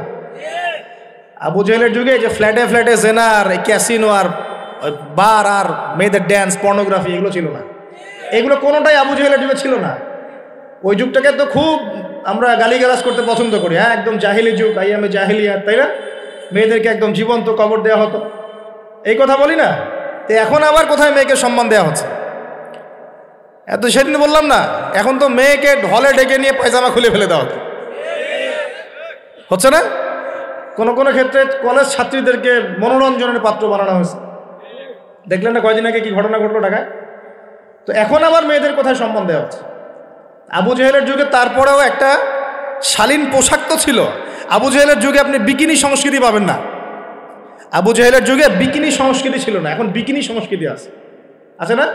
আবু জেহেলের যুগে যে ফ্ল্যাটে ফ্ল্যাটে জেনার, ক্যাসিনো আর বার আর মেয়েদের ড্যান্স, পর্নোগ্রাফি, এগুলো ছিল না। এগুলো কোনোটাই আবু জেহেলের যুগে ছিল না। ওই যুগটাকে তো খুব আমরা গালিগালাজ করতে পছন্দ করি। হ্যাঁ, একদম জাহিলি যুগ, আইয়ামে জাহিলিয়াত, তাই না? মেয়েদেরকে একদম জীবন্ত কবর দেওয়া হতো, এই কথা বলি না? তো এখন আবার কোথায় মেয়েকে সম্মান দেওয়া হচ্ছে? এত সেদিন বললাম না, এখন তো মেয়েকে হলে ডেকে নিয়ে পায়জামা খুলে ফেলে দেওয়া হচ্ছে না? কোনো কোনো ক্ষেত্রে কলেজ ছাত্রীদেরকে মনোরঞ্জনের পাত্র বানানো হয়েছে। দেখলেন না কয়দিন আগে কি ঘটনা ঘটলো ঢাকায়? তো এখন আবার মেয়েদের কোথায় সম্মান দেওয়া হচ্ছে? আবু জেহেলের যুগে তারপরেও একটা শালীন পোশাক তো ছিল। আবু জেহেলের যুগে আপনি বিকিনি সংস্কৃতি পাবেন না। আবু জেহেলের যুগে বিকিনি সংস্কৃতি ছিল না, এখন বিকিনি সংস্কৃতি আছে না?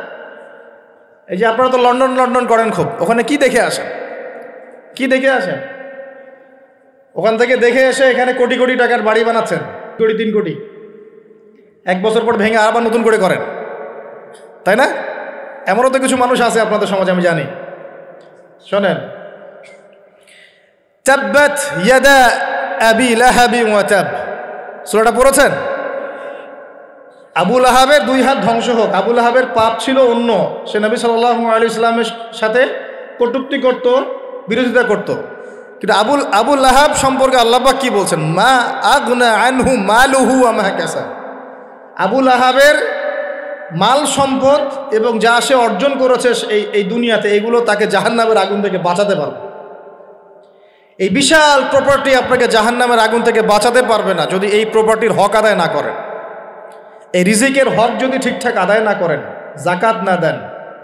এই যে আপনারা তো লন্ডন করেন খুব, ওখানে কি দেখে আসেন? কি দেখে আসেন? ওখান থেকে দেখে এসে এখানে কোটি কোটি টাকার বাড়ি বানাচ্ছেন, 3 কোটি। 1 বছর পর ভেঙে আবার নতুন করে করেন, তাই না? এমনও তো কিছু মানুষ আছে আপনাদের সমাজে, আমি জানি। শোনেন, তাব্বাত ইয়াদা আবি লাহাবি ওয়া তাব, সূরাটা পড়েছেন? আবু লাহাবের 2 হাত ধ্বংস হোক। আবু লাহাবের পাপ ছিল অন্য, সে নবী সাল্লাল্লাহু আলাইহি ওয়াসাল্লামের সাথে কটূক্তি করত, বিরোধিতা করত। কিন্তু আবু লাহাব সম্পর্কে আল্লাহ পাক কি বলছেন? মা আগনা আনহু মালুহু ওয়া মা কাসাব। আবু লাহাবের মাল সম্পদ এবং যা সে অর্জন করেছে এই দুনিয়াতে, এগুলো তাকে জাহান্নামের আগুন থেকে বাঁচাতে পারবে। এই বিশাল প্রপার্টি আপনাকে জাহান্নামের আগুন থেকে বাঁচাতে পারবে না যদি এই প্রপার্টির হক আদায় না করেন। এই রিজিকের হক যদি ঠিকঠাক আদায় না করেন, জাকাত না দেন,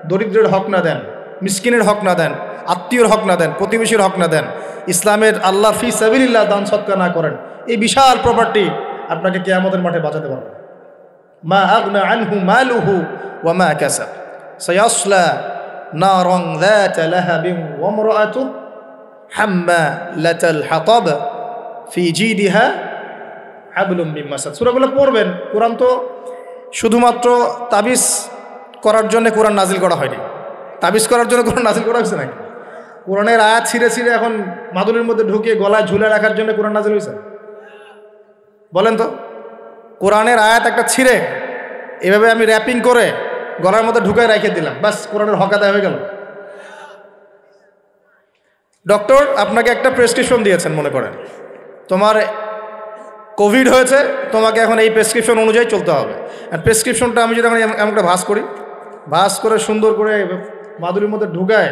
দরিদ্রের হক না দেন, মিসকিনের হক না দেন, আত্মীয়র হক না দেন, প্রতিবেশীর হক না দেন, ইসলামের আল্লাহ ফি সাবিলিল্লাহ দান সদকা না করেন, এই বিশাল প্রপার্টি আপনাকে কিয়ামতের মাঠে বাঁচাতে পারবে। মা আগনা আনহু মালুহু ওয়া মা কাসাব সায়াসলা নারান যাতা লাহাবিন ওয়া ইমরাআতুহু হাম্মালাতাল হাতাব ফি জিদিহা হাবলুম মিন মাসাদ। সূরাগুলো পড়বেন, কোরআন তো শুধুমাত্র তাবিজ করার জন্য কোরআন নাজিল করা হয়নি। তাবিজ করার জন্য কোরআন নাজিল করা হয়েছে নাকি? কোরআনের আয়াত ছিঁড়ে ছিঁড়ে এখন মাদুলির মধ্যে ঢুকিয়ে গলায় ঝুলে রাখার জন্য কোরআন নাজিল হয়েছে? বলেন তো। কোরআনের আয়াত একটা ছিঁড়ে এভাবে আমি র্যাপিং করে গলার মধ্যে ঢুকায় রেখে দিলাম, বাস কোরআনের হক আদায় হয়ে গেল। ডক্টর আপনাকে একটা প্রেসক্রিপশন দিয়েছেন, মনে করেন তোমার কোভিড হয়েছে, তোমাকে এখন এই প্রেসক্রিপশন অনুযায়ী চলতে হবে। আর প্রেসক্রিপশনটা আমি যদি এমন একটা ভাঁজ করি, ভাঁজ করে সুন্দর করে মাদুরির মধ্যে ঢুকায়,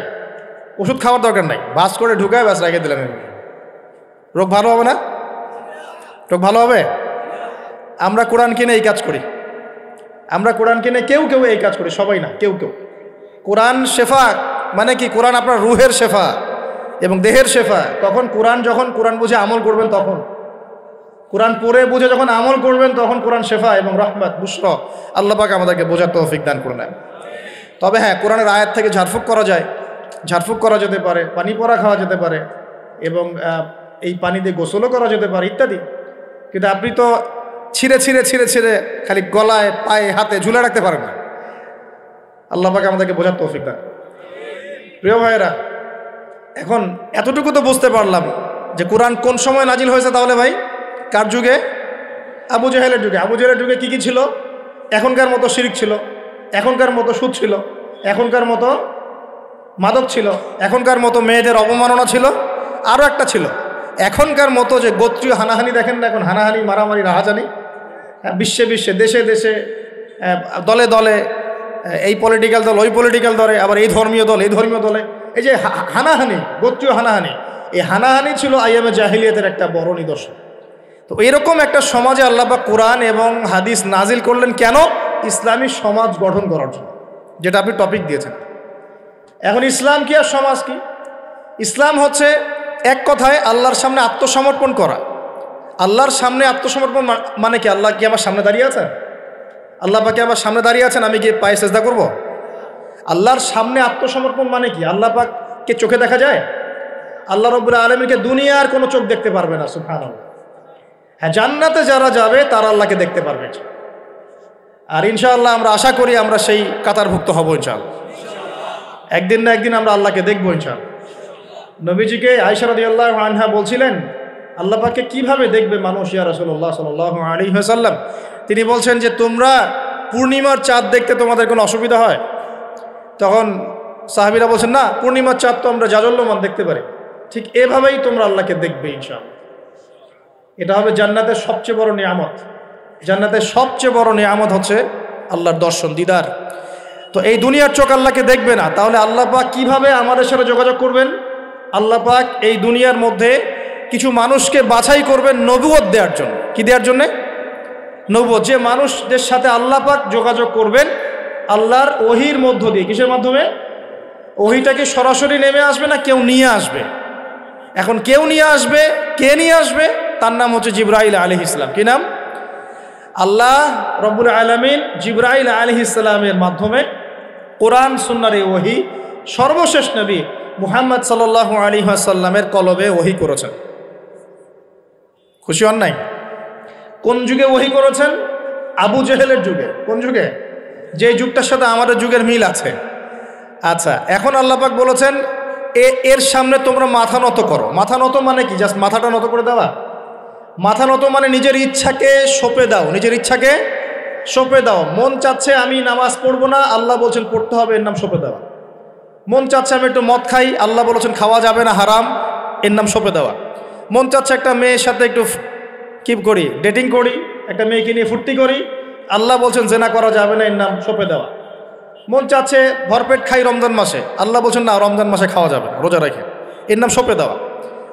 ওষুধ খাওয়ার দরকার নাই, ভাঁজ করে ঢুকায় ব্যাস রেখে দিলাম, রোগ ভালো হবে না? রোগ ভালো হবে? আমরা কোরআন কিনে এই কাজ করি, আমরা কোরআন কিনে কেউ কেউ এই কাজ করি, সবাই না, কেউ কেউ। কোরআন শেফা মানে কি? কোরআন আপনার রুহের শেফা এবং দেহের শেফা। তখন যখন কোরআন বুঝে আমল করবেন, তখন কোরআন পড়ে বুঝে যখন আমল করবেন, তখন কোরআন শেফা এবং রহমত বুশরা। আল্লাহ পাক আমাদেরকে বোঝার তৌফিক দান করে নেন। তবে হ্যাঁ, কোরআনের আয়াত থেকে ঝাড়ফুঁক করা যায়, ঝাড়ফুঁক করা যেতে পারে, পানি পড়া খাওয়া যেতে পারে, এবং এই পানি দিয়ে গোসলও করা যেতে পারে ইত্যাদি। কিন্তু আপনি তো ছিঁড়ে ছিঁড়ে ছিঁড়ে ছিঁড়ে খালি গলায়, পায়ে, হাতে ঝুলে রাখতে পারেন না। আল্লাহ পাক আমাদেরকে বোঝার তৌফিক দান। প্রিয় ভাইয়েরা, এখন এতটুকু তো বুঝতে পারলাম যে কোরআন কোন সময় নাজিল হয়েছে। তাহলে ভাই কার যুগে? আবু জাহেলের যুগে। আবু জাহেলের যুগে কি ছিল? এখনকার মতো শিরক ছিল, এখনকার মতো সুদ ছিল, এখনকার মতো মাদক ছিল, এখনকার মতো মেয়েদের অবমাননা ছিল, আরও একটা ছিল এখনকার মতো যে গোত্রীয় হানাহানি। দেখেন না এখন হানাহানি, মারামারি, রাহাজানি বিশ্বে বিশ্বে, দেশে দেশে, দলে দলে, এই পলিটিক্যাল দল ওই পলিটিক্যাল দলে, আবার এই ধর্মীয় দল এই ধর্মীয় দলে, এই যে হানাহানি, গোত্রীয় হানাহানি, এই হানাহানি ছিল আইয়ামে জাহিলিয়াতের একটা বড় নিদর্শন। তো এরকম একটা সমাজে আল্লাহ পাক কোরআন এবং হাদিস নাজিল করলেন কেন? ইসলামী সমাজ গঠন করার জন্য, যেটা আপনি টপিক দিয়েছেন। এখন ইসলাম কি আর সমাজ কি? ইসলাম হচ্ছে এক কথায় আল্লাহর সামনে আত্মসমর্পণ করা। আল্লাহর সামনে আত্মসমর্পণ মানে কি? আল্লাহ কি আমার সামনে দাঁড়িয়ে আছেন? আল্লাহ পাক কি আমার সামনে দাঁড়িয়ে আছেন? আমি গিয়ে পায়ে সেজদা করব? আল্লাহর সামনে আত্মসমর্পণ মানে কি? আল্লাহ পাককে চোখে দেখা যায়? আল্লাহ রাব্বুল আলামিনকে দুনিয়ার কোনো চোখ দেখতে পারবে না, সুবহানাল্লাহ। হ্যাঁ, জান্নাতে যারা যাবে তারা আল্লাহকে দেখতে পারবে। আর ইনশাআল্লাহ আমরা আশা করি আমরা সেই কাতারভুক্ত হব ইনশাআল্লাহ। একদিন না একদিন আমরা আল্লাহকে দেখবো ইনশাআল্লাহ। নবীজিকে আয়েশা রাদিয়াল্লাহু আনহা বলছিলেন, আল্লাহ পাককে কিভাবে দেখবে মানুষ ইয়া রাসূলুল্লাহ সাল্লাল্লাহু আলাইহি ওয়াসাল্লাম? তিনি বলছেন যে তোমরা পূর্ণিমার চাঁদ দেখতে তোমাদের কোনো অসুবিধা হয়? তখন সাহাবীরা বলছেন, না, পূর্ণিমার চাঁদ তো আমরা জাজল্যমান দেখতে পারি। ঠিক এভাবেই তোমরা আল্লাহকে দেখবে ইনশাআল্লাহ। এটা হবে জান্নাতের সবচেয়ে বড় নিয়ামত। জান্নাতের সবচেয়ে বড় নিয়ামত হচ্ছে আল্লাহর দর্শন, দিদার। তো এই দুনিয়ার চোখ আল্লাহকে দেখবে না, তাহলে আল্লাহ পাক কিভাবে আমাদের সাথে যোগাযোগ করবেন? আল্লাহ পাক এই দুনিয়ার মধ্যে কিছু মানুষকে বাছাই করবেন নবুয়ত দেওয়ার জন্য। কি দেওয়ার জন্যে? নবুয়ত। যে মানুষদের সাথে আল্লাহ পাক যোগাযোগ করবেন আল্লাহর ওহির মধ্য দিয়ে। কিসের মাধ্যমে? ওহিটাকে সরাসরি নেমে আসবে না কেউ নিয়ে আসবে? এখন কেউ নিয়ে আসবে, কে নিয়ে আসবে? তার নাম হচ্ছে জিবরাইল আলাইহিস সালাম। কি নাম? আল্লাহ রব্বুল আলামিন জিবরাইল আলাইহিস সালামের মাধ্যমে কোরআন সুন্নাহর এই ওহী সর্বশেষ নবী মুহাম্মদ সাল্লাল্লাহু আলাইহি ওয়াসাল্লামের কলবে ওহী করেছেন। খুশি হন নাই? কোন যুগে ওহী করেছেন? আবু জেহেলের যুগে। কোন যুগে? যে যুগটার সাথে আমাদের যুগের মিল আছে। আচ্ছা, এখন আল্লাহ পাক বলেছেন এর সামনে তোমরা মাথা নত করো। মাথা নত মানে কি? জাস্ট মাথাটা নত করে দেওয়া? মাথা নত মানে নিজের ইচ্ছাকে সঁপে দাও, নিজের ইচ্ছাকে সঁপে দাও। মন চাচ্ছে আমি নামাজ পড়বো না, আল্লাহ বলছেন পড়তে হবে, এর নাম সঁপে দেওয়া। মন চাচ্ছে আমি একটু মদ খাই, আল্লাহ বলেছেন খাওয়া যাবে না, হারাম, এর নাম সঁপে দেওয়া। মন চাচ্ছে একটা মেয়ের সাথে একটু কি করি, ডেটিং করি, একটা মেয়েকে নিয়ে ফুর্তি করি, আল্লাহ বলছেন জেনা করা যাবে না, এর নাম সঁপে দেওয়া। মন চাচ্ছে ভরপেট খাই রমজান মাসে, আল্লাহ বলছেন না, রমজান মাসে খাওয়া যাবে না, রোজা রেখে, এর নাম সঁপে দেওয়া।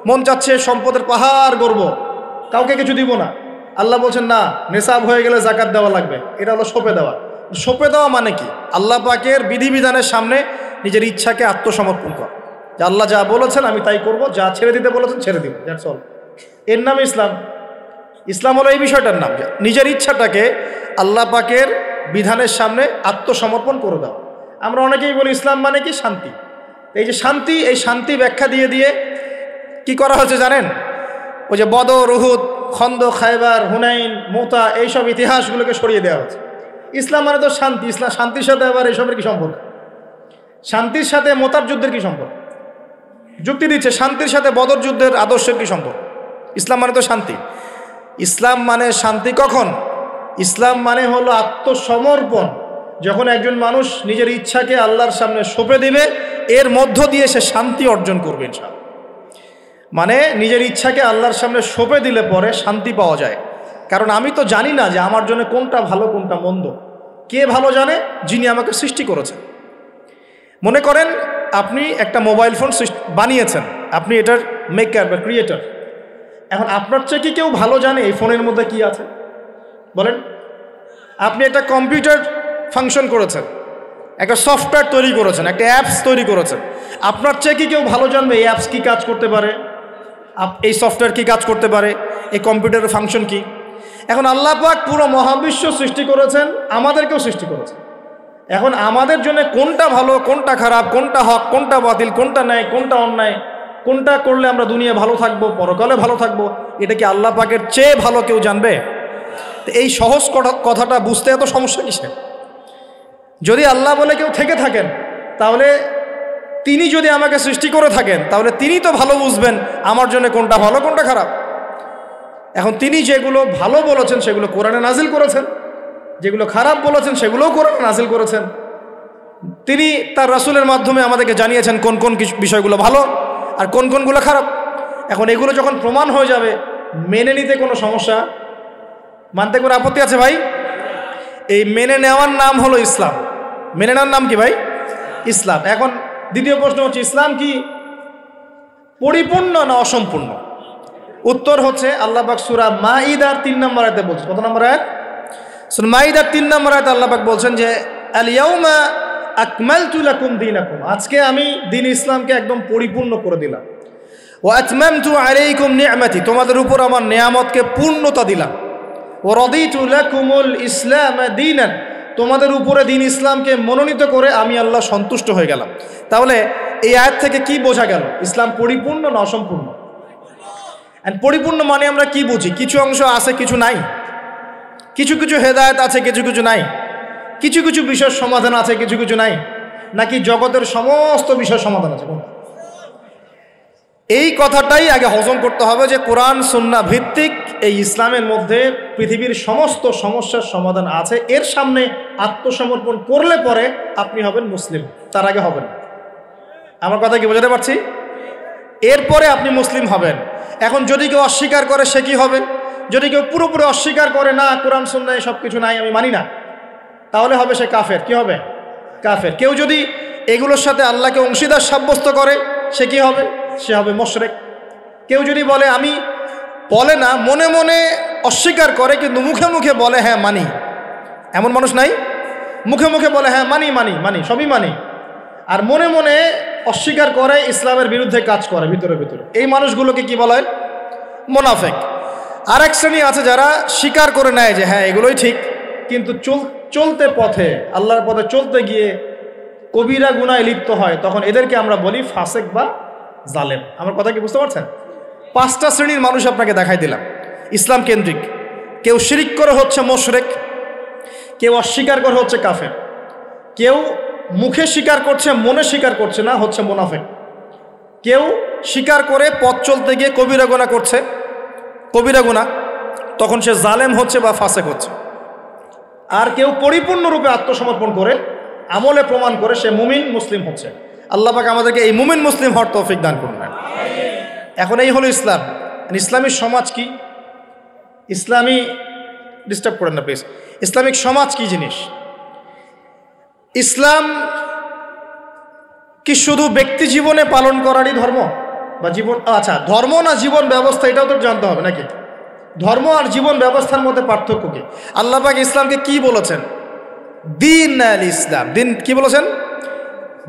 মন চাচ্ছে সম্পদের পাহাড় গড়ব, কাউকে কিছু দিব না, আল্লাহ বলছেন না, নেশাব হয়ে গেলে জাকাত দেওয়া লাগবে, এটা হলো সঁপে দেওয়া। সঁপে দেওয়া মানে কি? আল্লাহ পাকের বিধিবিধানের সামনে নিজের ইচ্ছাকে আত্মসমর্পণ করা, যে আল্লাহ যা বলেছেন আমি তাই করব, যা ছেড়ে দিতে বলেছেন ছেড়ে দিব, দ্যাটস অল। এর নাম ইসলাম। ইসলাম হলো এই বিষয়টার নাম, নিজের ইচ্ছাটাকে আল্লাহ পাকের বিধানের সামনে আত্মসমর্পণ করে দাও। আমরা অনেকেই বলি ইসলাম মানে কি? শান্তি। এই যে শান্তি, এই শান্তি ব্যাখ্যা দিয়ে দিয়ে কি করা হচ্ছে জানেন? ওই যে বদর, উহুদ, খন্দক, খায়বার, হুনাইন, মুতা, এইসব ইতিহাসগুলোকে সরিয়ে দেওয়া হচ্ছে। ইসলাম মানে তো শান্তি, ইসলাম শান্তির সাথে আবার এসবের কি সম্পর্ক? শান্তির সাথে মোতার যুদ্ধের কি সম্পর্ক? যুক্তি দিচ্ছে শান্তির সাথে বদর যুদ্ধের আদর্শের কি সম্পর্ক? ইসলাম মানে তো শান্তি। ইসলাম মানে শান্তি কখন? ইসলাম মানে হলো আত্মসমর্পণ। যখন একজন মানুষ নিজের ইচ্ছাকে আল্লাহর সামনে সঁপে দিবে, এর মধ্য দিয়ে সে শান্তি অর্জন করবে ইনশাআল্লাহ। মানে নিজের ইচ্ছাকে আল্লাহর সামনে সঁপে দিলে পরে শান্তি পাওয়া যায়। কারণ আমি তো জানি না যে আমার জন্য কোনটা ভালো কোনটা মন্দ। কে ভালো জানে? যিনি আমাকে সৃষ্টি করেছেন। মনে করেন আপনি একটা মোবাইল ফোন বানিয়েছেন, আপনি এটার মেকার বা ক্রিয়েটর। এখন আপনার চেয়ে কি কেউ ভালো জানে এই ফোনের মধ্যে কি আছে? বলেন। আপনি একটা কম্পিউটার ফাংশন করেছেন, একটা সফটওয়্যার তৈরি করেছেন, একটা অ্যাপস তৈরি করেছেন। আপনার চেয়ে কি কেউ ভালো জানবে এই অ্যাপস কী কাজ করতে পারে, এই সফটওয়্যার কী কাজ করতে পারে, এই কম্পিউটারের ফাংশন কি? এখন আল্লাহ পাক পুরো মহাবিশ্ব সৃষ্টি করেছেন, আমাদেরকেও সৃষ্টি করেছেন। এখন আমাদের জন্য কোনটা ভালো কোনটা খারাপ, কোনটা হক কোনটা বাতিল, কোনটা ন্যায় কোনটা অন্যায়, কোনটা করলে আমরা দুনিয়া ভালো থাকবো পরকালে ভালো থাকবো, এটা কি আল্লাহ পাকের চেয়ে ভালো কেউ জানবে? তো এই সহজ কথাটা বুঝতে এত সমস্যা কিসে? যদি আল্লাহ বলে কেউ থেকে থাকেন, তাহলে তিনি যদি আমাকে সৃষ্টি করে থাকেন, তাহলে তিনি তো ভালো বুঝবেন আমার জন্য কোনটা ভালো কোনটা খারাপ। এখন তিনি যেগুলো ভালো বলেছেন সেগুলো কোরআনে নাজিল করেছেন, যেগুলো খারাপ বলেছেন সেগুলোও কোরআনে নাজিল করেছেন। তিনি তার রাসূলের মাধ্যমে আমাদেরকে জানিয়েছেন কোন কোন বিষয়গুলো ভালো আর কোন কোনগুলো খারাপ। এখন এগুলো যখন প্রমাণ হয়ে যাবে, মেনে নিতে কোনো সমস্যা, মানতে কোনো আপত্তি আছে ভাই? এই মেনে নেওয়ার নাম হলো ইসলাম। মেনে নেওয়ার নাম কি ভাই? ইসলাম। এখন দ্বিতীয় প্রশ্ন হচ্ছে, ইসলাম কি পরিপূর্ণ না অসম্পূর্ণ? উত্তর হচ্ছে আল্লাহ পাক সূরা মাইদার 3 নম্বর আয়াতে বলছেন। কত নম্বর আয়াত? সূরা মাইদার 3 নম্বর আয়াতে আল্লাহ পাক বলছেন যে আল ইয়াউমা আকমালতু লাকুম দীনাকুম, আজকে আমি দ্বীন ইসলামকে একদম পরিপূর্ণ করে দিলাম। ওয়া আতমামতু আলাইকুম নি'মাতি, তোমাদের উপর আমার নিয়ামতকে পূর্ণতা দিলাম। ওয়া রাদিতু লাকুমুল ইসলাম দীনান, তোমাদের উপরে দ্বীন ইসলামকে মনোনীত করে আমি আল্লাহ সন্তুষ্ট হয়ে গেলাম। তাহলে এই আয়াত থেকে কি বোঝা গেল? ইসলাম পরিপূর্ণ না অসম্পূর্ণ? পরিপূর্ণ মানে আমরা কি বুঝি? কিছু অংশ আছে কিছু নাই, কিছু কিছু হেদায়েত আছে কিছু কিছু নাই, কিছু কিছু বিষয়ের সমাধান আছে কিছু কিছু নাই, নাকি জগতের সমস্ত বিষয়ের সমাধান আছে? এই কথাটাই আগে হজম করতে হবে যে কোরআন সুন্নাহ ভিত্তিক এই ইসলামের মধ্যে পৃথিবীর সমস্ত সমস্যার সমাধান আছে। এর সামনে আত্মসমর্পণ করলে পরে আপনি হবেন মুসলিম, তার আগে হবেন না। আমার কথা কি বোঝাতে পারছি? এরপরে আপনি মুসলিম হবেন। এখন যদি কেউ অস্বীকার করে সে কি হবে? যদি কেউ পুরোপুরি অস্বীকার করে, না কোরআন সুন্নাহ সব কিছু নাই আমি মানি না, তাহলে হবে সে কাফের। কি হবে? কাফের। কেউ যদি এগুলোর সাথে আল্লাহকে অংশীদার সাব্যস্ত করে সে কি হবে? সে হবে মুশরিক। কেউ যদি বলে আমি, বলে না মনে মনে অস্বীকার করে কিন্তু মুখে মুখে বলে হ্যাঁ মানি, এমন মানুষ নাই? মুখে মুখে বলে হ্যাঁ মানি মানি মানি সবই মানি, আর মনে মনে অস্বীকার করে, ইসলামের বিরুদ্ধে কাজ করে ভিতরে ভিতরে। এই মানুষগুলোকে কি বলা হয়? মুনাফিক। আর এক শ্রেণী আছে যারা স্বীকার করে নেয় যে হ্যাঁ এগুলোই ঠিক, কিন্তু চলতে পথে আল্লাহর পথে চলতে গিয়ে কবিরা গুনায় লিপ্ত হয়, তখন এদেরকে আমরা বলি ফাসেক বা জালেম। আমার কথা কি বুঝতে পারছেন? 5টা শ্রেণীর মানুষ আপনাকে দেখাই দিলাম ইসলাম কেন্দ্রিক। কেউ শিরিক করে হচ্ছে মুশরিক, কেউ অস্বীকার করে হচ্ছে কাফের, কেউ মুখে স্বীকার করছে মনে স্বীকার করছে না, হচ্ছে মুনাফিক। কেউ স্বীকার করে পথ চলতে গিয়ে কবিরা গুনাহ করছে, কবিরা গুনাহ, তখন সে জালেম হচ্ছে বা ফাসেক হচ্ছে। আর কেউ পরিপূর্ণরূপে আত্মসমর্পণ করে আমলে প্রমাণ করে সে মুমিন মুসলিম হচ্ছে। আল্লাহ পাক আমাদেরকে এই মুমিন মুসলিম হওয়ার তৌফিক দান করুন। এখন এই হলো ইসলাম। ইসলামী সমাজ কি? ইসলামী, ডিস্টার্ব করেন না প্লিজ। ইসলামিক সমাজ কি জিনিস? ইসলাম কি শুধু ব্যক্তি জীবনে পালন করারই ধর্ম বা জীবন? আচ্ছা, ধর্ম না জীবন ব্যবস্থা, এটাও তো জানতে হবে নাকি? ধর্ম আর জীবন ব্যবস্থার মধ্যে পার্থক্য কি? আল্লাহ পাক ইসলামকে কি বলেছেন? দিন আল ইসলাম। দিন কি বলেছেন?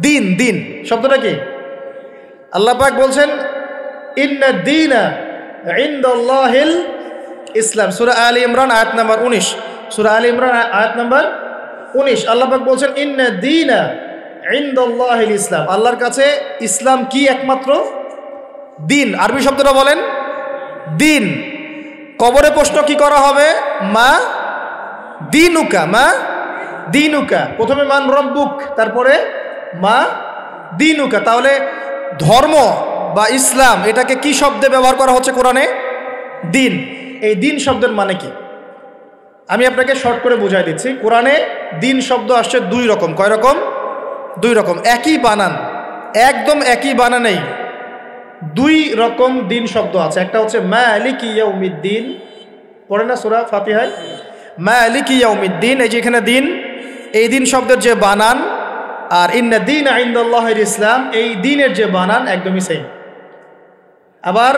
দিন। দিন শব্দটা কি? আল্লাহ পাক বলছেন ইন্না দীনা ইনদাল্লাহিল ইসলাম। সূরা আলী ইমরান আয়াত নাম্বার 19। সূরা আলী ইমরান আয়াত নাম্বার 19 আল্লাহ পাক বলছেন ইন্না দীনা ইনদাল্লাহিল ইসলাম। আল্লাহর কাছে ইসলাম কি? একমাত্র দিন। আরবি শব্দটা বলেন দিন। কবরে প্রশ্ন কি করা হবে? মা দিনুকা, মা দিনুকা, প্রথমে মান রব্বুক, তারপরে মা দিনুকা। তাহলে ধর্ম বা ইসলাম এটাকে কি শব্দে ব্যবহার করা হচ্ছে কোরআনে? দিন। এই দিন শব্দের মানে কি আমি আপনাকে শর্ট করে বুঝাই দিচ্ছি। কোরআনে দিন শব্দ আসছে দুই রকম। কয় রকম? দুই রকম। একই বানান, একদম একই বানানেই দুই রকম দিন শব্দ আছে। একটা হচ্ছে মালিকি ইয়াউমিদ্দিন, পড়ে না সূরা ফাতিহায়, মালিকি ইয়াউমিদ্দিন, এই যে এখানে দিন, এই দিন শব্দের যে বানান আর ইন্না দীনা ইনদাল্লাহিল ইসলাম, এই দিনের যে বানান একদমই সেম। আবার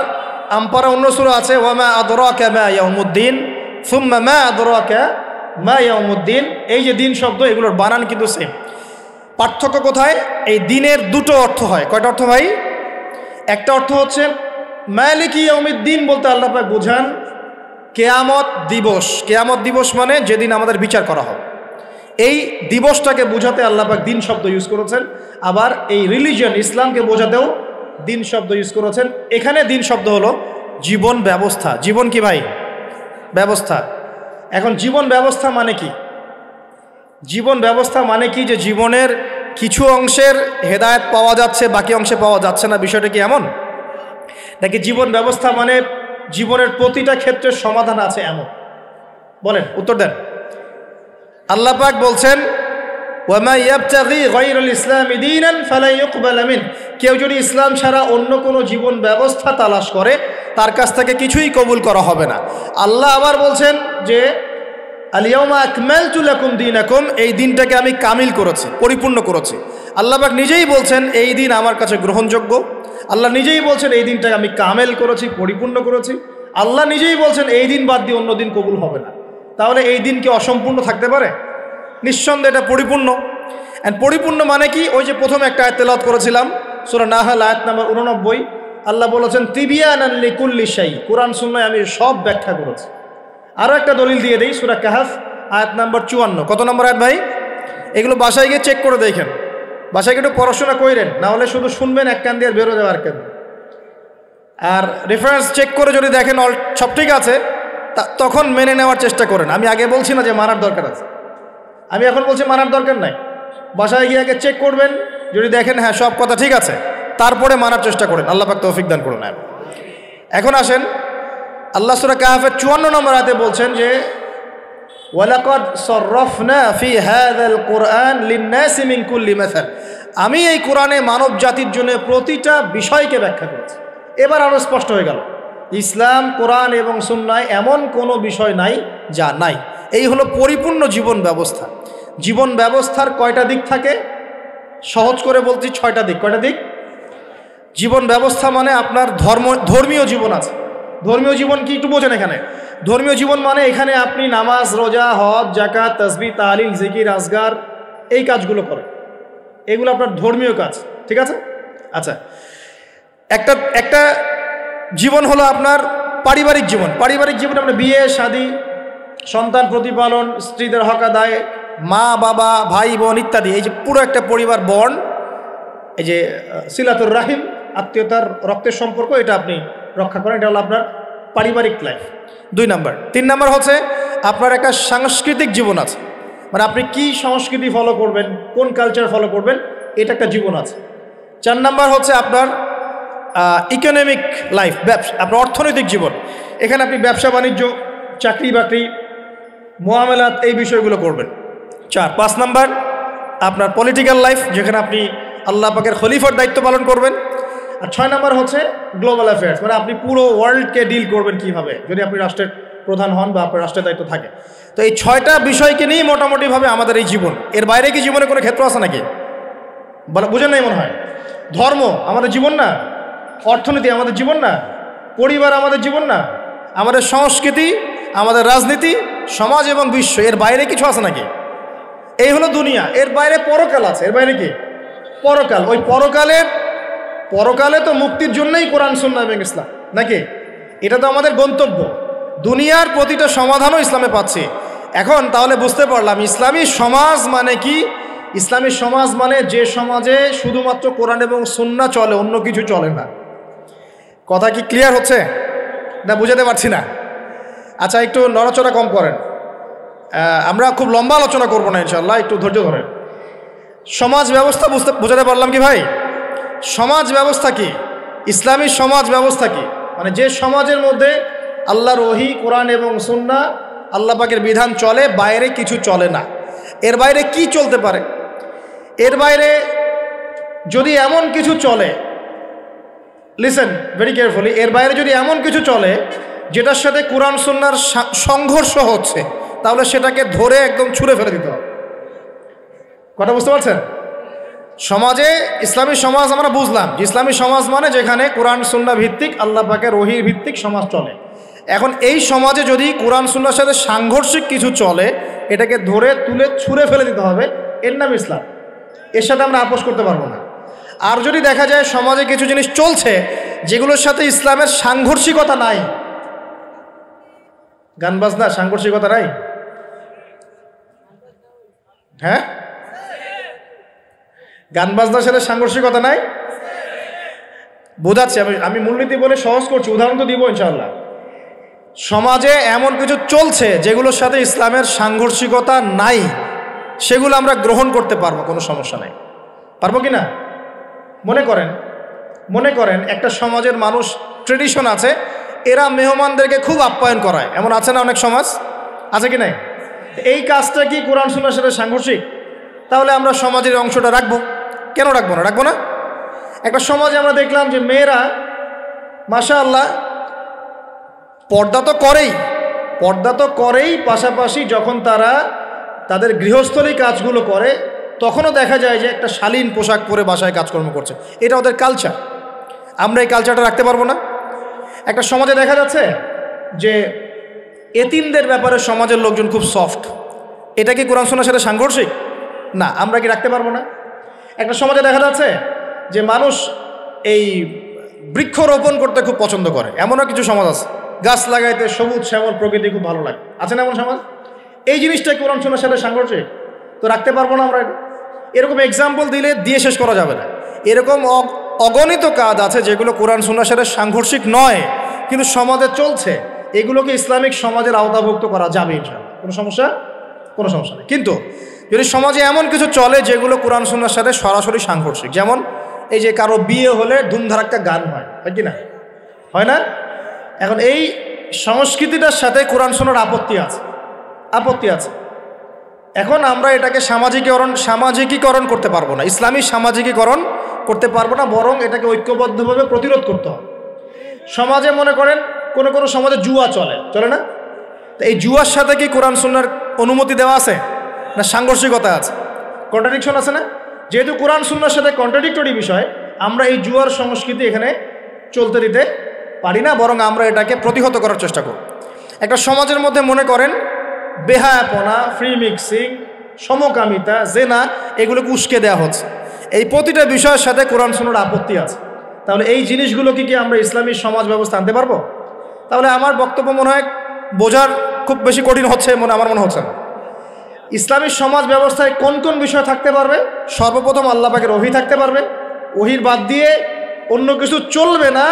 আমপারা অন্য সূরা আছে ওয়ামা আদরাকা মা ইয়াউমুদ্দিন সুম্মা মা আদরাকা মা ইয়াউমুদ্দিন, এই যে দিন শব্দ এগুলোর বানান কিন্তু সেম। পার্থক্য কোথায়? এই দিনের দুটো অর্থ হয়। কয়টা অর্থ ভাই? একটা অর্থ হচ্ছে মালিকি ইয়াউমিদ্দিন বলতে আল্লাহ পাক বোঝান কিয়ামত দিবস। কিয়ামত দিবস মানে যেদিন আমাদের বিচার করা হবে, এই দিবসটাকে বোঝাতে আল্লাহ পাক দিন শব্দ ইউজ করেছেন। আবার এই রিলিজিয়ন ইসলামকে বোঝাতেও দিন শব্দ ইউজ করেছেন। এখানে দিন শব্দ হলো জীবন ব্যবস্থা। জীবন কি ভাই? ব্যবস্থা। এখন জীবন ব্যবস্থা মানে কি? জীবন ব্যবস্থা মানে কি যে জীবনের কিছু অংশের হেদায়েত পাওয়া যাচ্ছে, বাকি অংশে পাওয়া যাচ্ছে না, বিষয়টা কি এমন? নাকি জীবন ব্যবস্থা মানে জীবনের প্রতিটা ক্ষেত্রের সমাধান আছে এমন? বলেন, উত্তর দেন। আল্লাহ পাক বলছেন ওয়ামা ইয়াবতাগি গায়রাল ইসলামি দীনান ফালা ইউকবালা মিন, কেউ যদি ইসলাম ছাড়া অন্য কোনো জীবন ব্যবস্থা তালাশ করে তার কাছ থেকে কিছুই কবুল করা হবে না। আল্লাহ আবার বলছেন যে আল ইয়াউমা আকমালতু লাকুম দীনাকুম, এই দিনটাকে আমি কামিল করেছি, পরিপূর্ণ করেছি। আল্লাহ পাক নিজেই বলছেন এই দিন আমার কাছে গ্রহণযোগ্য। আল্লাহ নিজেই বলছেন এই দিনটাকে আমি কামেল করেছি, পরিপূর্ণ করেছি। আল্লাহ নিজেই বলছেন এই দিন বাদ দিয়ে অন্য দিন কবুল হবে না। তাহলে এই দিন কি অসম্পূর্ণ থাকতে পারে? নিঃসন্দেহে এটা পরিপূর্ণ। অ্যান্ড পরিপূর্ণ মানে কি? ওই যে প্রথমে একটা আয়াত তেলাওয়াত করেছিলাম সূরা নাহল আয়াত নাম্বার 89, আল্লাহ বলেছেন তিবিয়ানান লিকুল্লি শাই, কোরআন সুন্নাহয় আমি সব ব্যাখ্যা করেছি। আরও একটা দলিল দিয়ে দেই, সূরা কাহফ আয়াত নাম্বার 54। কত নম্বর আয়াত ভাই? এগুলো বাসায় গিয়ে চেক করে দেখেন, বাসায় গিয়ে একটু পড়াশোনা করেন, না হলে শুধু শুনবেন এক কান দিয়ে বেরো যাওয়ার কেন। আর রেফারেন্স চেক করে যদি দেখেন অল সব ঠিক আছে তখন মেনে নেওয়ার চেষ্টা করেন। আমি আগে বলছি না যে মানার দরকার আছে, আমি এখন বলছি মানার দরকার নাই। বাসায় গিয়ে আগে চেক করবেন, যদি দেখেন হ্যাঁ সব কথা ঠিক আছে তারপরে মানার চেষ্টা করেন। আল্লাহ পাক তৌফিক দান করুন। এখন আসেন, আল্লাহ সূরা কাহফের 54 নম্বর আয়াতে বলছেন যে ওয়ালাকাদ সাররাফনা ফি হাযাল কুরআন লিন-নাসি মিন কুল্লি মাসাল, আমি এই কোরআনে মানব জাতির জন্য প্রতিটা বিষয়কে ব্যাখ্যা করেছি। এবার আরও স্পষ্ট হয়ে গেল ইসলাম, কোরআন এবং সুন্নায় এমন কোনো বিষয় নাই যা নাই। এই হলো পরিপূর্ণ জীবন ব্যবস্থা। জীবন ব্যবস্থার কয়টা দিক থাকে? সহজ করে বলছি 6টা দিক। কয়টা দিক? জীবন ব্যবস্থা মানে আপনার ধর্মীয় জীবন আছে। ধর্মীয় জীবন কি একটু বোঝেন এখানে? ধর্মীয় জীবন মানে এখানে আপনি নামাজ, রোজা, হজ, যাকাত, তাসবিহ, তাহলিল, জিকির, আজগার এই কাজগুলো করেন, এগুলো আপনার ধর্মীয় কাজ, ঠিক আছে? আচ্ছা, একটা জীবন হলো আপনার পারিবারিক জীবন। পারিবারিক জীবন আপনার বিয়ে, শাদী, সন্তান প্রতিপালন, স্ত্রীদের হক আদায়, মা বাবা, ভাই বোন ইত্যাদি, এই যে পুরো একটা পরিবার বন্ড, এই যে সিলাতুর রাহিম, আত্মীয়তার রক্তের সম্পর্ক, এটা আপনি রক্ষা করেন। এটা হলো আপনার পারিবারিক লাইফ। 2 নাম্বার। 3 নাম্বার হচ্ছে আপনার একটা সাংস্কৃতিক জীবন আছে, মানে আপনি কি সংস্কৃতি ফলো করবেন, কোন কালচার ফলো করবেন, এটা একটা জীবন আছে। 4 নাম্বার হচ্ছে আপনার ইকোনমিক লাইফ, ব্যবসা, আপনার অর্থনৈতিক জীবন। এখানে আপনি ব্যবসা বাণিজ্য, চাকরি বাকরি, মুআমালাত, এই বিষয়গুলো করবেন। 5 নাম্বার আপনার পলিটিক্যাল লাইফ, যেখানে আপনি আল্লাহ পাকের খলিফার দায়িত্ব পালন করবেন। আর 6 নাম্বার হচ্ছে গ্লোবাল অ্যাফেয়ার্স, মানে আপনি পুরো ওয়ার্ল্ডকে ডিল করবেন কিভাবে, যদি আপনি রাষ্ট্রের প্রধান হন বা আপনার রাষ্ট্রের দায়িত্ব থাকে। তো এই 6টা বিষয়কে নিয়েই মোটামুটিভাবে আমাদের এই জীবন। এর বাইরে কি জীবনে কোনো ক্ষেত্র আছে নাকি? বুঝেন নাই মনে হয়? ধর্ম আমাদের জীবন না, অর্থনীতি আমাদের জীবন না, পরিবার আমাদের জীবন না, আমাদের সংস্কৃতি, আমাদের রাজনীতি, সমাজ এবং বিশ্ব, এর বাইরে কিছু আছে নাকি? এই হলো দুনিয়া। এর বাইরে পরকাল আছে। এর বাইরে কি? পরকাল। ওই পরকালে তো মুক্তির জন্যই কোরআন সুন্নাহ এবং ইসলাম, নাকি? এটা তো আমাদের গন্তব্য। দুনিয়ার প্রতিটা সমাধানও ইসলামে পাচ্ছি। এখন তাহলে বুঝতে পারলাম ইসলামী সমাজ মানে কি। ইসলামী সমাজ মানে যে সমাজে শুধুমাত্র কোরআন এবং সুন্নাহ চলে, অন্য কিছু চলে না। কথা কি ক্লিয়ার হচ্ছে না? বুঝাতে পারছি না? আচ্ছা, একটু নড়াচড়া কম করেন। আমরা খুব লম্বা আলোচনা করবো না ইনশাআল্লাহ, একটু ধৈর্য ধরেন। সমাজ ব্যবস্থা বোঝাতে পারলাম কি ভাই? সমাজ ব্যবস্থা কি? ইসলামী সমাজ ব্যবস্থা কি? মানে যে সমাজের মধ্যে আল্লাহর ওহী, কোরআন এবং সুন্নাহ, আল্লাহ পাকের বিধান চলে, বাইরে কিছু চলে না। এর বাইরে কি চলতে পারে? এর বাইরে যদি এমন কিছু চলে, লিসেন ভেরি কেয়ারফুলি, এর বাইরে যদি এমন কিছু চলে যেটার সাথে কোরআন সুন্নাহর সংঘর্ষ হচ্ছে, তাহলে সেটাকে ধরে একদম ছুঁড়ে ফেলে দিতে হবে। কথা বুঝতে পারছেন? সমাজে ইসলামী সমাজ আমরা বুঝলাম যে ইসলামী সমাজ মানে যেখানে কোরআন সুন্নাহ ভিত্তিক, আল্লাহ পাকের ওহীর ভিত্তিক সমাজ চলে। এখন এই সমাজে যদি কোরআন সুন্নাহর সাথে সাংঘর্ষিক কিছু চলে, এটাকে ধরে তুলে ছুঁড়ে ফেলে দিতে হবে, এর নাম ইসলাম। এর সাথে আমরা আপোষ করতে পারবো না। আর যদি দেখা যায় সমাজে কিছু জিনিস চলছে যেগুলোর সাথে ইসলামের সাংঘর্ষিকতা নাই, গান বাজনা সাংঘর্ষিকতা নাই, হ্যাঁ, গান বাজনার সাথে সাংঘর্ষিকতা নাই, বোঝাচ্ছি আমি মূলনীতি বলে সহজ করছি, উদাহরণ তো দিব ইনশাআল্লাহ। সমাজে এমন কিছু চলছে যেগুলোর সাথে ইসলামের সাংঘর্ষিকতা নাই, সেগুলো আমরা গ্রহণ করতে পারবো, কোনো সমস্যা নাই। পারবো কি না? মনে করেন একটা সমাজের মানুষ, ট্রেডিশন আছে, এরা মেহমানদেরকে খুব আপ্যায়ন করায়, এমন আছে না অনেক সমাজ? আছে কি নাই? এই কাজটা কি কোরআন সুন্নাহর সাথে সাংঘর্ষিক? তাহলে আমরা সমাজের অংশটা রাখবো কেন? রাখবো না। একটা সমাজে আমরা দেখলাম যে মেয়েরা মাশাআল্লাহ পর্দা তো করেই, পাশাপাশি যখন তারা তাদের গৃহস্থলী কাজগুলো করে, তখনও দেখা যায় যে একটা শালীন পোশাক পরে বাসায় কাজকর্ম করছে। এটা ওদের কালচার। আমরা এই কালচারটা রাখতে পারবো না। একটা সমাজে দেখা যাচ্ছে যে এতিমদের ব্যাপারে সমাজের লোকজন খুব সফট, এটা কি কোরআন সুন্নাহর সাথে সাংঘর্ষিক? না, আমরা কি রাখতে পারবো না? একটা সমাজে দেখা যাচ্ছে যে মানুষ এই বৃক্ষরোপণ করতে খুব পছন্দ করে, এমনও কিছু সমাজ আছে, গাছ লাগাইতে সবুজ শ্যামল প্রকৃতি খুব ভালো লাগে, আছে না এমন সমাজ? এই জিনিসটা কোরআন সুন্নাহর সাথে সাংঘর্ষিক? তো রাখতে পারবো না আমরা। এরকম এক্সাম্পল দিয়ে শেষ করা যাবে না। এরকম অগণিত কাজ আছে যেগুলো কোরআন সুন্নাহর সাথে সাংঘর্ষিক নয়, কিন্তু সমাজে চলছে, এগুলোকে ইসলামিক সমাজের আওতাভুক্ত করা যাবে ইনশাআল্লাহ, কোনো সমস্যা নেই। কিন্তু যদি সমাজে এমন কিছু চলে যেগুলো কোরআন সুন্নাহর সাথে সরাসরি সাংঘর্ষিক, যেমন এই যে কারো বিয়ে হলে ধুমধারাক্কা গান হয় কি না? হয় না? এখন এই সংস্কৃতিটার সাথে কোরআন সুন্নাহর আপত্তি আছে। এখন আমরা এটাকে সামাজিকীকরণ করতে পারবো না, ইসলামী সামাজিকীকরণ করতে পারবো না, বরং এটাকে ঐক্যবদ্ধভাবে প্রতিরোধ করতে হবে। সমাজে মনে করেন কোনো সমাজে জুয়া চলে না? তো এই জুয়ার সাথে কি কোরআন সুন্নাহর অনুমতি দেওয়া আছে না সাংঘর্ষিকতা আছে? কন্ট্রাডিকশন আছে না? যেহেতু কোরআন সুন্নাহর সাথে কন্ট্রাডিক্টরি বিষয়, আমরা এই জুয়ার সংস্কৃতি এখানে চলতে দিতে পারি না, বরং আমরা এটাকে প্রতিহত করার চেষ্টা করব। একটা সমাজের মধ্যে মনে করেন বেহায়াপনা, ফ্রি মিক্সিং, সমকামিতা, জেনা, এগুলোকে উস্কে দেওয়া হচ্ছে। এই প্রতিটা বিষয়ের সাথে কোরআন সুন্নাহর আপত্তি আছে। তাহলে এই জিনিসগুলোকে কি আমরা ইসলামী সমাজ ব্যবস্থা আনতে পারবো? তাহলে আমার বক্তব্য মনে হয় বোঝার খুব বেশি কঠিন হচ্ছে আমার মনে হচ্ছে না। ইসলামী সমাজ ব্যবস্থায় কোন কোন বিষয় থাকতে পারবে? সর্বপ্রথম আল্লাহ পাকের ওহী থাকতে পারবে, ওহীর বাদ দিয়ে অন্য কিছু চলবে না।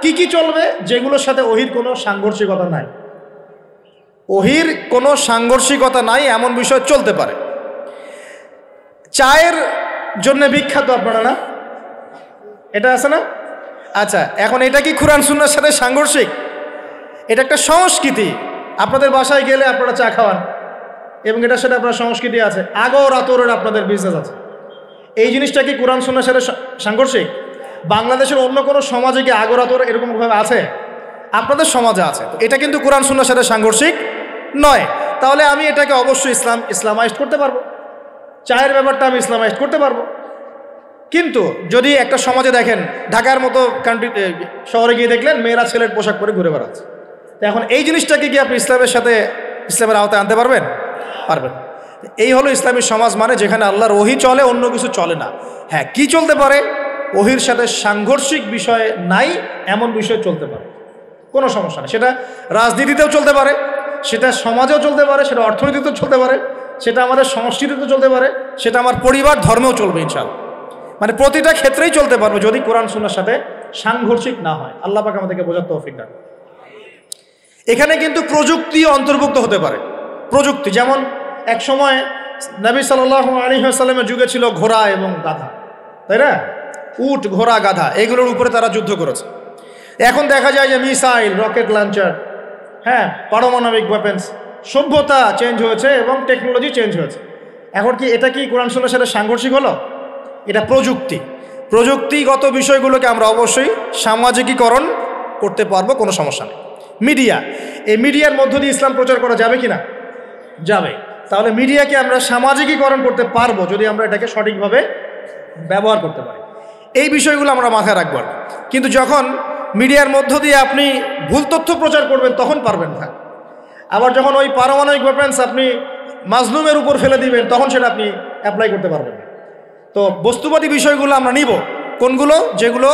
কি চলবে? যেগুলোর সাথে ওহীর কোনো সাংঘর্ষিকতা নাই, এমন বিষয় চলতে পারে। চায়ের জন্য বিখ্যাত আপনারা না, এটা আছে না? আচ্ছা, এখন এটা কি কোরআন সুন্নাহর সাথে সাংঘর্ষিক? এটা একটা সংস্কৃতি। আপনাদের বাসায় গেলে আপনারা চা খাওয়ান এবং এটার সাথে আপনার সংস্কৃতি আছে, আগর আতরের আপনাদের বিজনেস আছে। এই জিনিসটা কি কোরআন সুন্নাহর সাথে সাংঘর্ষিক? বাংলাদেশের অন্য কোনো সমাজে কি আগর আতর এরকমভাবে আছে? আপনাদের সমাজে আছে। এটা কিন্তু কোরআন সুন্নাহর সাথে সাংঘর্ষিক নয়। তাহলে আমি এটাকে অবশ্যই ইসলামাইজড করতে পারবো, চায়ের ব্যাপারটা আমি ইসলামাইজড করতে পারবো। কিন্তু যদি একটা সমাজে দেখেন, ঢাকার মতো শহরে গিয়ে দেখলেন মেয়েরা ছেলের পোশাক পরে ঘুরে বেড়াচ্ছে, তো এখন এই জিনিসটাকে কি আপনি ইসলামের আওতায় আনতে পারবেন? এই হলো ইসলামী সমাজ, মানে যেখানে আল্লাহর ওহী চলে, অন্য কিছু চলে না। হ্যাঁ, কি চলতে পারে? ওহীর সাথে সাংঘর্ষিক বিষয় নাই এমন বিষয় চলতে পারে, কোনো সমস্যা নেই। সেটা রাজনীতিতেও চলতে পারে, সেটা সমাজেও চলতে পারে, সেটা অর্থনীতিতেও চলতে পারে, সেটা আমাদের সংস্কৃতিতেও চলতে পারে, সেটা আমার পরিবার ধর্মেও চলবে ইনশাআল্লাহ। মানে প্রতিটা ক্ষেত্রেই চলতে পারবে যদি কোরআন সুন্নাহর সাথে সাংঘর্ষিক না হয়। আল্লাহ পাক আমাদেরকে বোঝার তৌফিক দান। এখানে কিন্তু প্রযুক্তি অন্তর্ভুক্ত হতে পারে। প্রযুক্তি। যেমন এক সময় নবী সাল্লাল্লাহু আলাইহি ওয়াসাল্লামের যুগে ছিল ঘোড়া এবং গাধা, তাই না? উট, ঘোড়া, গাধা, এগুলোর উপরে তারা যুদ্ধ করেছে। এখন দেখা যায় যে মিসাইল, রকেট লঞ্চার, হ্যাঁ, পারমাণবিক ওয়েপেন্স, সভ্যতা চেঞ্জ হয়েছে এবং টেকনোলজি চেঞ্জ হয়েছে। এখন কি এটা কি কোরআন সুন্নাহর সাথে সাংঘর্ষিক হলো? এটা প্রযুক্তি। প্রযুক্তিগত বিষয়গুলোকে আমরা অবশ্যই সামাজিকীকরণ করতে পারবো, কোনো সমস্যা নেই। মিডিয়া, এই মিডিয়ার মধ্য দিয়ে ইসলাম প্রচার করা যাবে কি না? যাবে। তাহলে মিডিয়াকে আমরা সামাজিকীকরণ করতে পারবো যদি আমরা এটাকে সঠিকভাবে ব্যবহার করতে পারি। এই বিষয়গুলো আমরা মাথায় রাখবো। কিন্তু যখন মিডিয়ার মধ্য দিয়ে আপনি ভুল তথ্য প্রচার করবেন তখন পারবেন না। আবার যখন ওই পারমাণবিক ওয়েপেন্স আপনি মাজলুমের উপর ফেলে দিবেন তখন সেটা আপনি অ্যাপ্লাই করতে পারবেন না। তো বস্তুবাদী বিষয়গুলো আমরা নিব, কোনগুলো? যেগুলো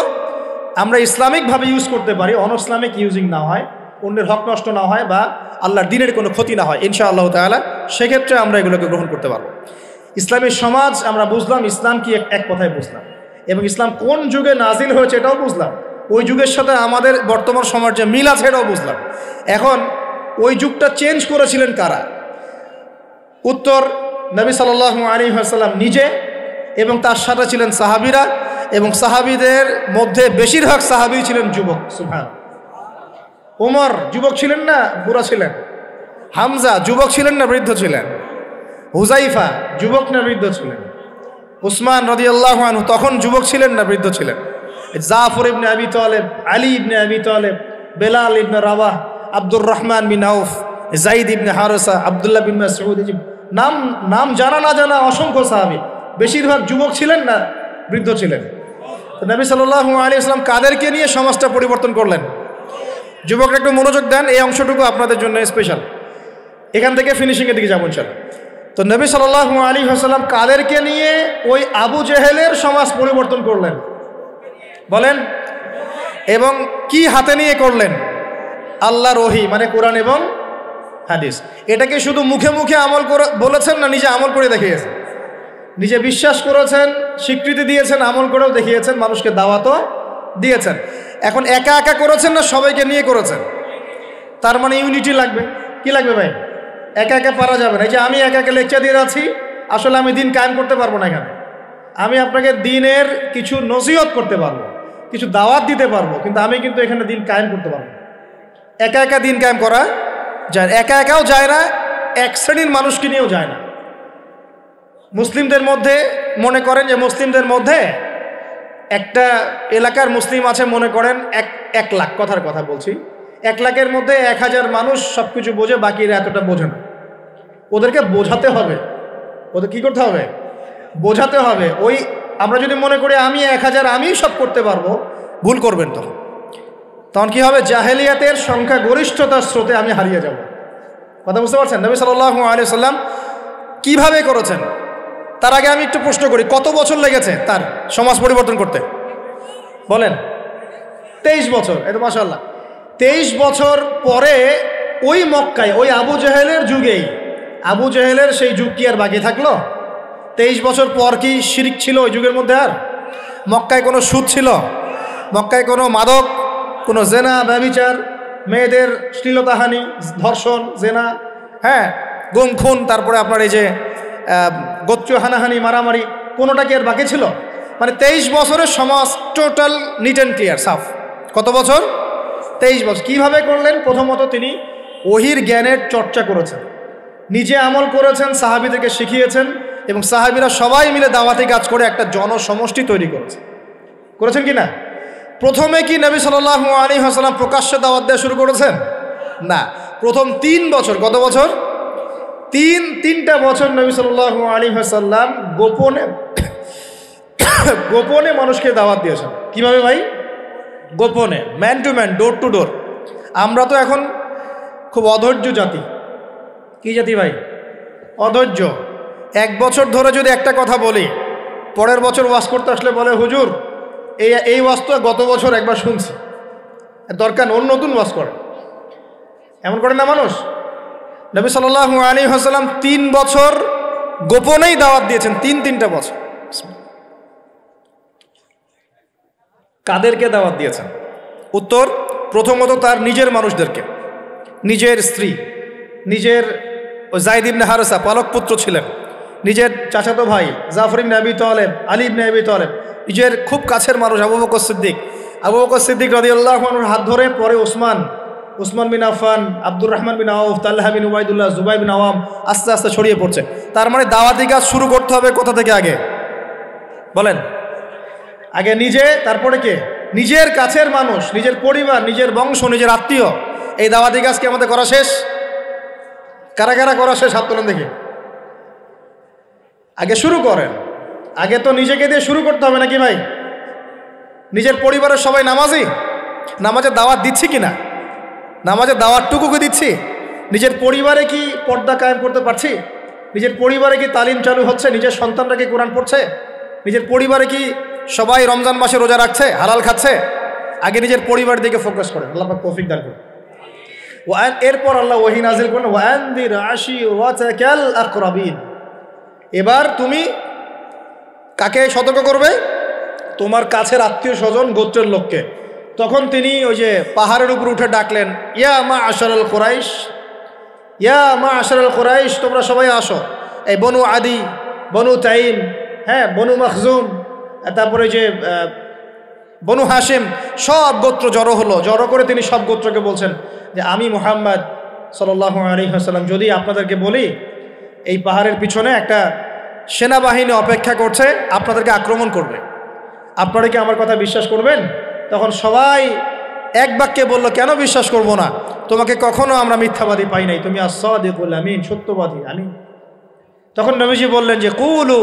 আমরা ইসলামিকভাবে ইউজ করতে পারি, অন ইসলামিক ইউজিং না হয়, অন্যের হক নষ্ট না হয়, বা আল্লাহর দ্বীনের কোনো ক্ষতি না হয় ইনশাআল্লাহ তাআলা, সেক্ষেত্রে আমরা এগুলোকে গ্রহণ করতে পারবো। ইসলামী সমাজ আমরা বুঝলাম, ইসলাম কি এক কথায় বুঝলাম, এবং ইসলাম কোন যুগে নাজিল হয়েছে এটাও বুঝলাম। ওই যুগের সাথে আমাদের বর্তমান সমাজ যে মিল আছে এটাও বুঝলাম। এখন ওই যুগটা চেঞ্জ করেছিলেন কারা? উত্তর, নবী সাল্লাল্লাহু আলাইহি ওয়াসাল্লাম নিজে, এবং তার সাথে ছিলেন সাহাবীরা, এবং সাহাবীদের মধ্যে বেশিরভাগ সাহাবী ছিলেন যুবক। সুবহান। ওমর যুবক ছিলেন না বুড়া ছিলেন? হামজা যুবক ছিলেন না বৃদ্ধ ছিলেন? হুজাইফা যুবক না বৃদ্ধ ছিলেন? উসমান রাদিয়াল্লাহু আনহু তখন যুবক ছিলেন না বৃদ্ধ ছিলেন? জাফর ইবনে আবি তালেব, আলী ইবনে আবি তালেব, বেলাল ইবনে রাবাহ, আব্দুর রহমান বিন আউফ, যায়েদ ইবনে হারেসা, আব্দুল্লাহ বিন মাসউদ, নাম জানা না জানা অসংখ্য সাহাবী, বেশিরভাগ যুবক ছিলেন না বৃদ্ধ ছিলেন? তো নবী সাল্লাল্লাহু আলাইহি ওয়াসাল্লাম কাদেরকে নিয়ে সমাজটা পরিবর্তন করলেন? যুবকরা একটু মনোযোগ দেন, এই অংশটুকু আপনাদের জন্য স্পেশাল। এখান থেকে ফিনিশিংয়ের দিকে যাবো ইনশাআল্লাহ। তো নবী সাল্লাল্লাহু আলাইহি ওয়াসাল্লাম কাদেরকে নিয়ে ওই আবু জেহেলের সমাজ পরিবর্তন করলেন বলেন? এবং কি হাতে নিয়ে করলেন? আল্লাহর ওহী, মানে কোরআন এবং হাদিস। এটাকে শুধু মুখে মুখে আমল করে বলেছেন না, নিজে আমল করে দেখিয়েছেন। নিজে বিশ্বাস করেছেন, স্বীকৃতি দিয়েছেন, আমল করেও দেখিয়েছেন, মানুষকে দাওয়াতও দিয়েছেন। এখন একা একা করেছেন না সবাইকে নিয়ে করেছেন? তার মানে ইউনিটি লাগবে। কি লাগবে ভাই? একা একা পারা যাবে না। এই যে আমি একা একা লেকচার দিয়ে যাচ্ছি, আসলে আমি দিন কায়েম করতে পারবো না। এখানে আমি আপনাকে দিনের কিছু নসিহত করতে পারবো, কিছু দাওয়াত দিতে পারবো, কিন্তু আমি কিন্তু এখানে দিন কায়েম করতে পারবো না। একা একা দিন কায়েম করা যায়, একা একাও যায় না, এক শ্রেণীর মানুষকে নিয়েও যায় না। মুসলিমদের মধ্যে মনে করেন যে মুসলিমদের মধ্যে একটা এলাকার মুসলিম আছে, মনে করেন 1 লাখ, কথার কথা বলছি, 1 লাখের মধ্যে 1000 মানুষ সব কিছু বোঝে, বাকিরা এতটা বোঝে না। ওদেরকে বোঝাতে হবে। ওদের কি করতে হবে? বোঝাতে হবে। ওই আমরা যদি মনে করি আমি 1000 আমি সব করতে পারবো, ভুল করবেন। তখন কি হবে? জাহেলিয়াতের সংখ্যা গরিষ্ঠতার স্রোতে আমি হারিয়ে যাব। কথা বুঝতে পারছেন? নবী সাল্লাল্লাহু আলাইহি ওয়াসাল্লাম কিভাবে করেছেন? তার আগে আমি একটু প্রশ্ন করি, কত বছর লেগেছে তার সমাজ পরিবর্তন করতে? বলেন। 23 বছর। এই তো মাশাআল্লাহ। 23 বছর পরে ওই মক্কায়, ওই আবু জেহেলের যুগেই, আবু জেহেলের সেই যুগ কি আর বাকি থাকলো? 23 বছর পর কি শিরক ছিল ওই যুগের মধ্যে? আর মক্কায় কোনো সুদ ছিল? মক্কায় কোনো মাদক, কোনো জেনা, ব্যভিচার, মেয়েদের শ্লীলতাহানি, ধর্ষণ, জেনা, হ্যাঁ, গুম খুন, তারপরে আপনার এই যে গোত্রীয় হানাহানি, মারামারি, কোনোটা কি আর বাকি ছিল? মানে 23 বছরের সমাজ টোটাল নিট অ্যান্ড ক্লিয়ার, সাফ। কত বছর? 23 বছর। কীভাবে করলেন? প্রথমত তিনি ওহির জ্ঞানের চর্চা করেছেন, নিজে আমল করেছেন, সাহাবীদেরকে শিখিয়েছেন, এবং সাহাবীরা সবাই মিলে দাওয়াতি কাজ করে একটা জনসমষ্টি তৈরি করেছেন কি না? প্রথমে কি নবী সাল্লাল্লাহু আলাইহি ওয়াসাল্লাম প্রকাশ্যে দাওয়াত দেওয়া শুরু করেছেন? না। প্রথম 3 বছর, কত বছর? 3টা বছর নবী সাল্লাল্লাহু আলাইহি ওয়াসাল্লাম গোপনে মানুষকে দাওয়াত দিয়েছেন। কিভাবে ভাই? গোপনে, man to man, door to door. আমরা তো এখন খুব অধৈর্য জাতি। কি জাতি ভাই? অধৈর্য। 1 বছর ধরে যদি একটা কথা বলি, পরের বছর ওয়াজ করতে আসলে বলে হুজুর এই ওয়াজ তো গত বছর একবার শুনছি, দরকার অন্য নতুন ওয়াজ করে। এমন করে না মানুষ? নবী সাল্লাল্লাহু আলাইহি ওয়াসাল্লাম 3 বছর গোপনেই দাওয়াত দিয়েছেন। 3টা বছর। কাদেরকে দাওয়াত দিয়েছেন? উত্তর, প্রথমত তার নিজের মানুষদেরকে, নিজের স্ত্রী, নিজের ও যায়েদ ইবনে হারেসা পালক পুত্র ছিলেন, নিজের চাচাতো ভাই জাফর ইবনে আবি তালেব, আলী ইবনে আবি তালেব, নিজের খুব কাছের মানুষ আবু বকর সিদ্দিক। আবু বকর সিদ্দিক রাদিয়াল্লাহু আনহুর হাত ধরে পরে ওসমান বিন আফফান, আব্দুর রহমান বিন আউফ, তালহা বিন উবাইদুল্লাহ, জুবাইর বিন আওয়াম আস্তে আস্তে ছড়িয়ে পড়ছে। তার মানে দাওয়াতি কাজ শুরু করতে হবে কোথা থেকে? আগে বলেন, আগে নিজে, তারপরে কে? নিজের কাছের মানুষ, নিজের পরিবার, নিজের বংশ, নিজের আত্মীয়। এই দাওয়াতি কাজ কি আমাদের করা শেষ? কারা কারা করা শেষ হাত তোলেন দেখি। আগে শুরু করেন, আগে তো নিজেকে দিয়ে শুরু করতে হবে নাকি ভাই? নিজের পরিবারের সবাই নামাজি, নামাজের দাওয়াত দিচ্ছি কিনা? নামাজের দাওয়াতটুকুকে দিচ্ছি? নিজের পরিবারে কি পর্দা কায়েম করতে পারছি? নিজের পরিবারে কি তালিম চালু হচ্ছে? নিজের সন্তানরা কি কোরআন পড়ছে? নিজের পরিবারে কি সবাই রমজান মাসে রোজা রাখছে, হালাল খাচ্ছে? আগে নিজের পরিবার দিকে ফোকাস করেন, আল্লাহ পাক তৌফিক দান করুন। এরপর আল্লাহ ওহী নাযিল করলেন ওয়ানদির আশিরাতাকাল আকরাবিন। এবার তুমি কাকে সতর্ক করবে? তোমার কাছের আত্মীয় স্বজন, গোত্রের লোককে। তখন তিনি ওই যে পাহাড়ের উপর উঠে ডাকলেন, ইয়া মা'আশারাল কুরাইশ, ইয়া মা'আশারাল কুরাইশ, তোমরা সবাই আসো। এই বনু আদি, বনু তাইম, হ্যাঁ, বনু মখজুম, তারপরে যে বনু হাশিম, সব গোত্র জড়ো হলো। জড়ো করে তিনি সব গোত্রকে বলছেন যে আমি মুহাম্মদ সাল্লাল্লাহু আলাইহি ওয়াসাল্লাম যদি আপনাদেরকে বলি এই পাহাড়ের পিছনে একটা সেনাবাহিনী অপেক্ষা করছে, আপনাদেরকে আক্রমণ করবে, আপনারা কি আমার কথা বিশ্বাস করবেন? তখন সবাই এক বাক্যে বলল, কেন বিশ্বাস করব না? তোমাকে কখনো আমরা মিথ্যাবাদী পাই নাই, তুমি আস-সাদিকুল আমিন, সত্যবাদী আমিন। তখন নবীজি বললেন যে কুলু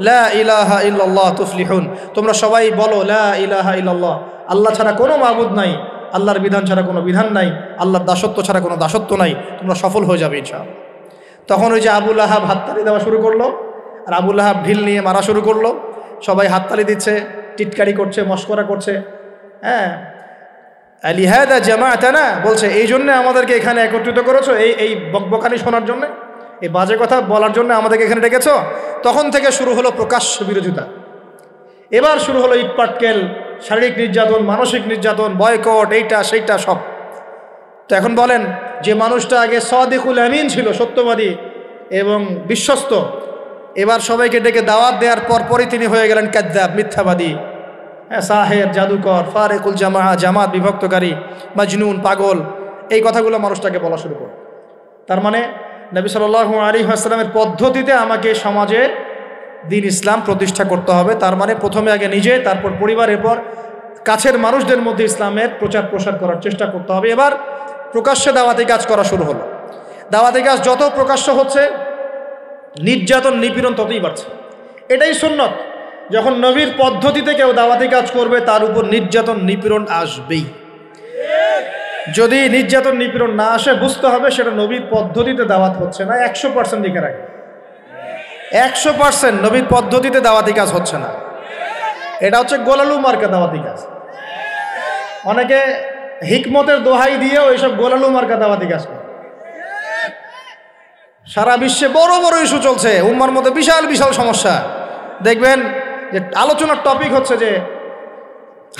লা ইলাহা ইল্লাল্লাহ তুফলিহুন, তোমরা সবাই বলো লা ইলাহা ইল্লাল্লাহ, আল্লাহ ছাড়া কোনো মাবুদ নাই, আল্লাহর বিধান ছাড়া কোনো বিধান নাই, আল্লাহর দাসত্ব ছাড়া কোনো দাসত্ব নাই, তোমরা সফল হয়ে যাবে ইনশাআল্লাহ। তখন ওই যে আবু লাহাব হাততালি দেওয়া শুরু করলো, আর আবু লাহাব ঢিল নিয়ে মারা শুরু করলো। সবাই হাততালি দিচ্ছে, টিটকারি করছে, মস্করা করছে। হ্যাঁ, লিহাদা জামাআতানা, বলছে এই জন্য আমাদেরকে এখানে একত্রিত করেছো, এই বকবকানি শোনার জন্য, এই বাজে কথা বলার জন্য আমাদেরকে এখানে ডেকেছ। তখন থেকে শুরু হলো প্রকাশ্য বিরোধিতা। এবার শুরু হলো ইটপাটকেল, শারীরিক নির্যাতন, মানসিক নির্যাতন, বয়কট, এইটা সেইটা সব। তো এখন বলেন, যে মানুষটা আগে সাদিকুল আমিন ছিল, সত্যবাদী এবং বিশ্বস্ত, এবার সবাইকে ডেকে দাওয়াত দেওয়ার পরপরই তিনি হয়ে গেলেন কাযযাব, মিথ্যাবাদী, হ্যাঁ, সাহের, জাদুকর, ফারেকুল জামাত বিভক্তকারী, মাজনুন, পাগল, এই কথাগুলো মানুষটাকে বলা শুরু করে। তার মানে নবী সাল্লাল্লাহু আলাইহি ওয়াসাল্লামের পদ্ধতিতে আমাকে সমাজে দ্বীন ইসলাম প্রতিষ্ঠা করতে হবে। তার মানে প্রথমে আগে নিজে, তারপর পরিবার, এরপর কাছের মানুষদের মধ্যে ইসলামের প্রচার প্রসার করার চেষ্টা করতে হবে। এবার প্রকাশ্যে দাওয়াতি কাজ করা শুরু হলো। দাওয়াতি কাজ যত প্রকাশ্য হচ্ছে, নির্যাতন নিপীড়ন ততই বাড়ছে। এটাই সুন্নত, যখন নবীর পদ্ধতিতে কেউ দাওয়াতি কাজ করবে তার উপর নির্যাতন নিপীড়ন আসবেই। যদি নির্যাতন নিপীড়ন না আসে, বুঝতে হবে সেটা নবীর পদ্ধতিতে দাওয়াত হচ্ছে না। 100% লিখে রাখে, 100% নবীর পদ্ধতিতে দাওয়াতি কাজ হচ্ছে না। এটা হচ্ছে গোলালু মার্কা দাওয়াতি কাজ। অনেকে হিকমতের দোহাই দিয়ে ওইসব গোলালু মার্কা দাওয়াতি কাজ করে। সারা বিশ্বে বড় বড় ইস্যু চলছে, উম্মার মধ্যে বিশাল বিশাল সমস্যা। দেখবেন যে আলোচনার টপিক হচ্ছে যে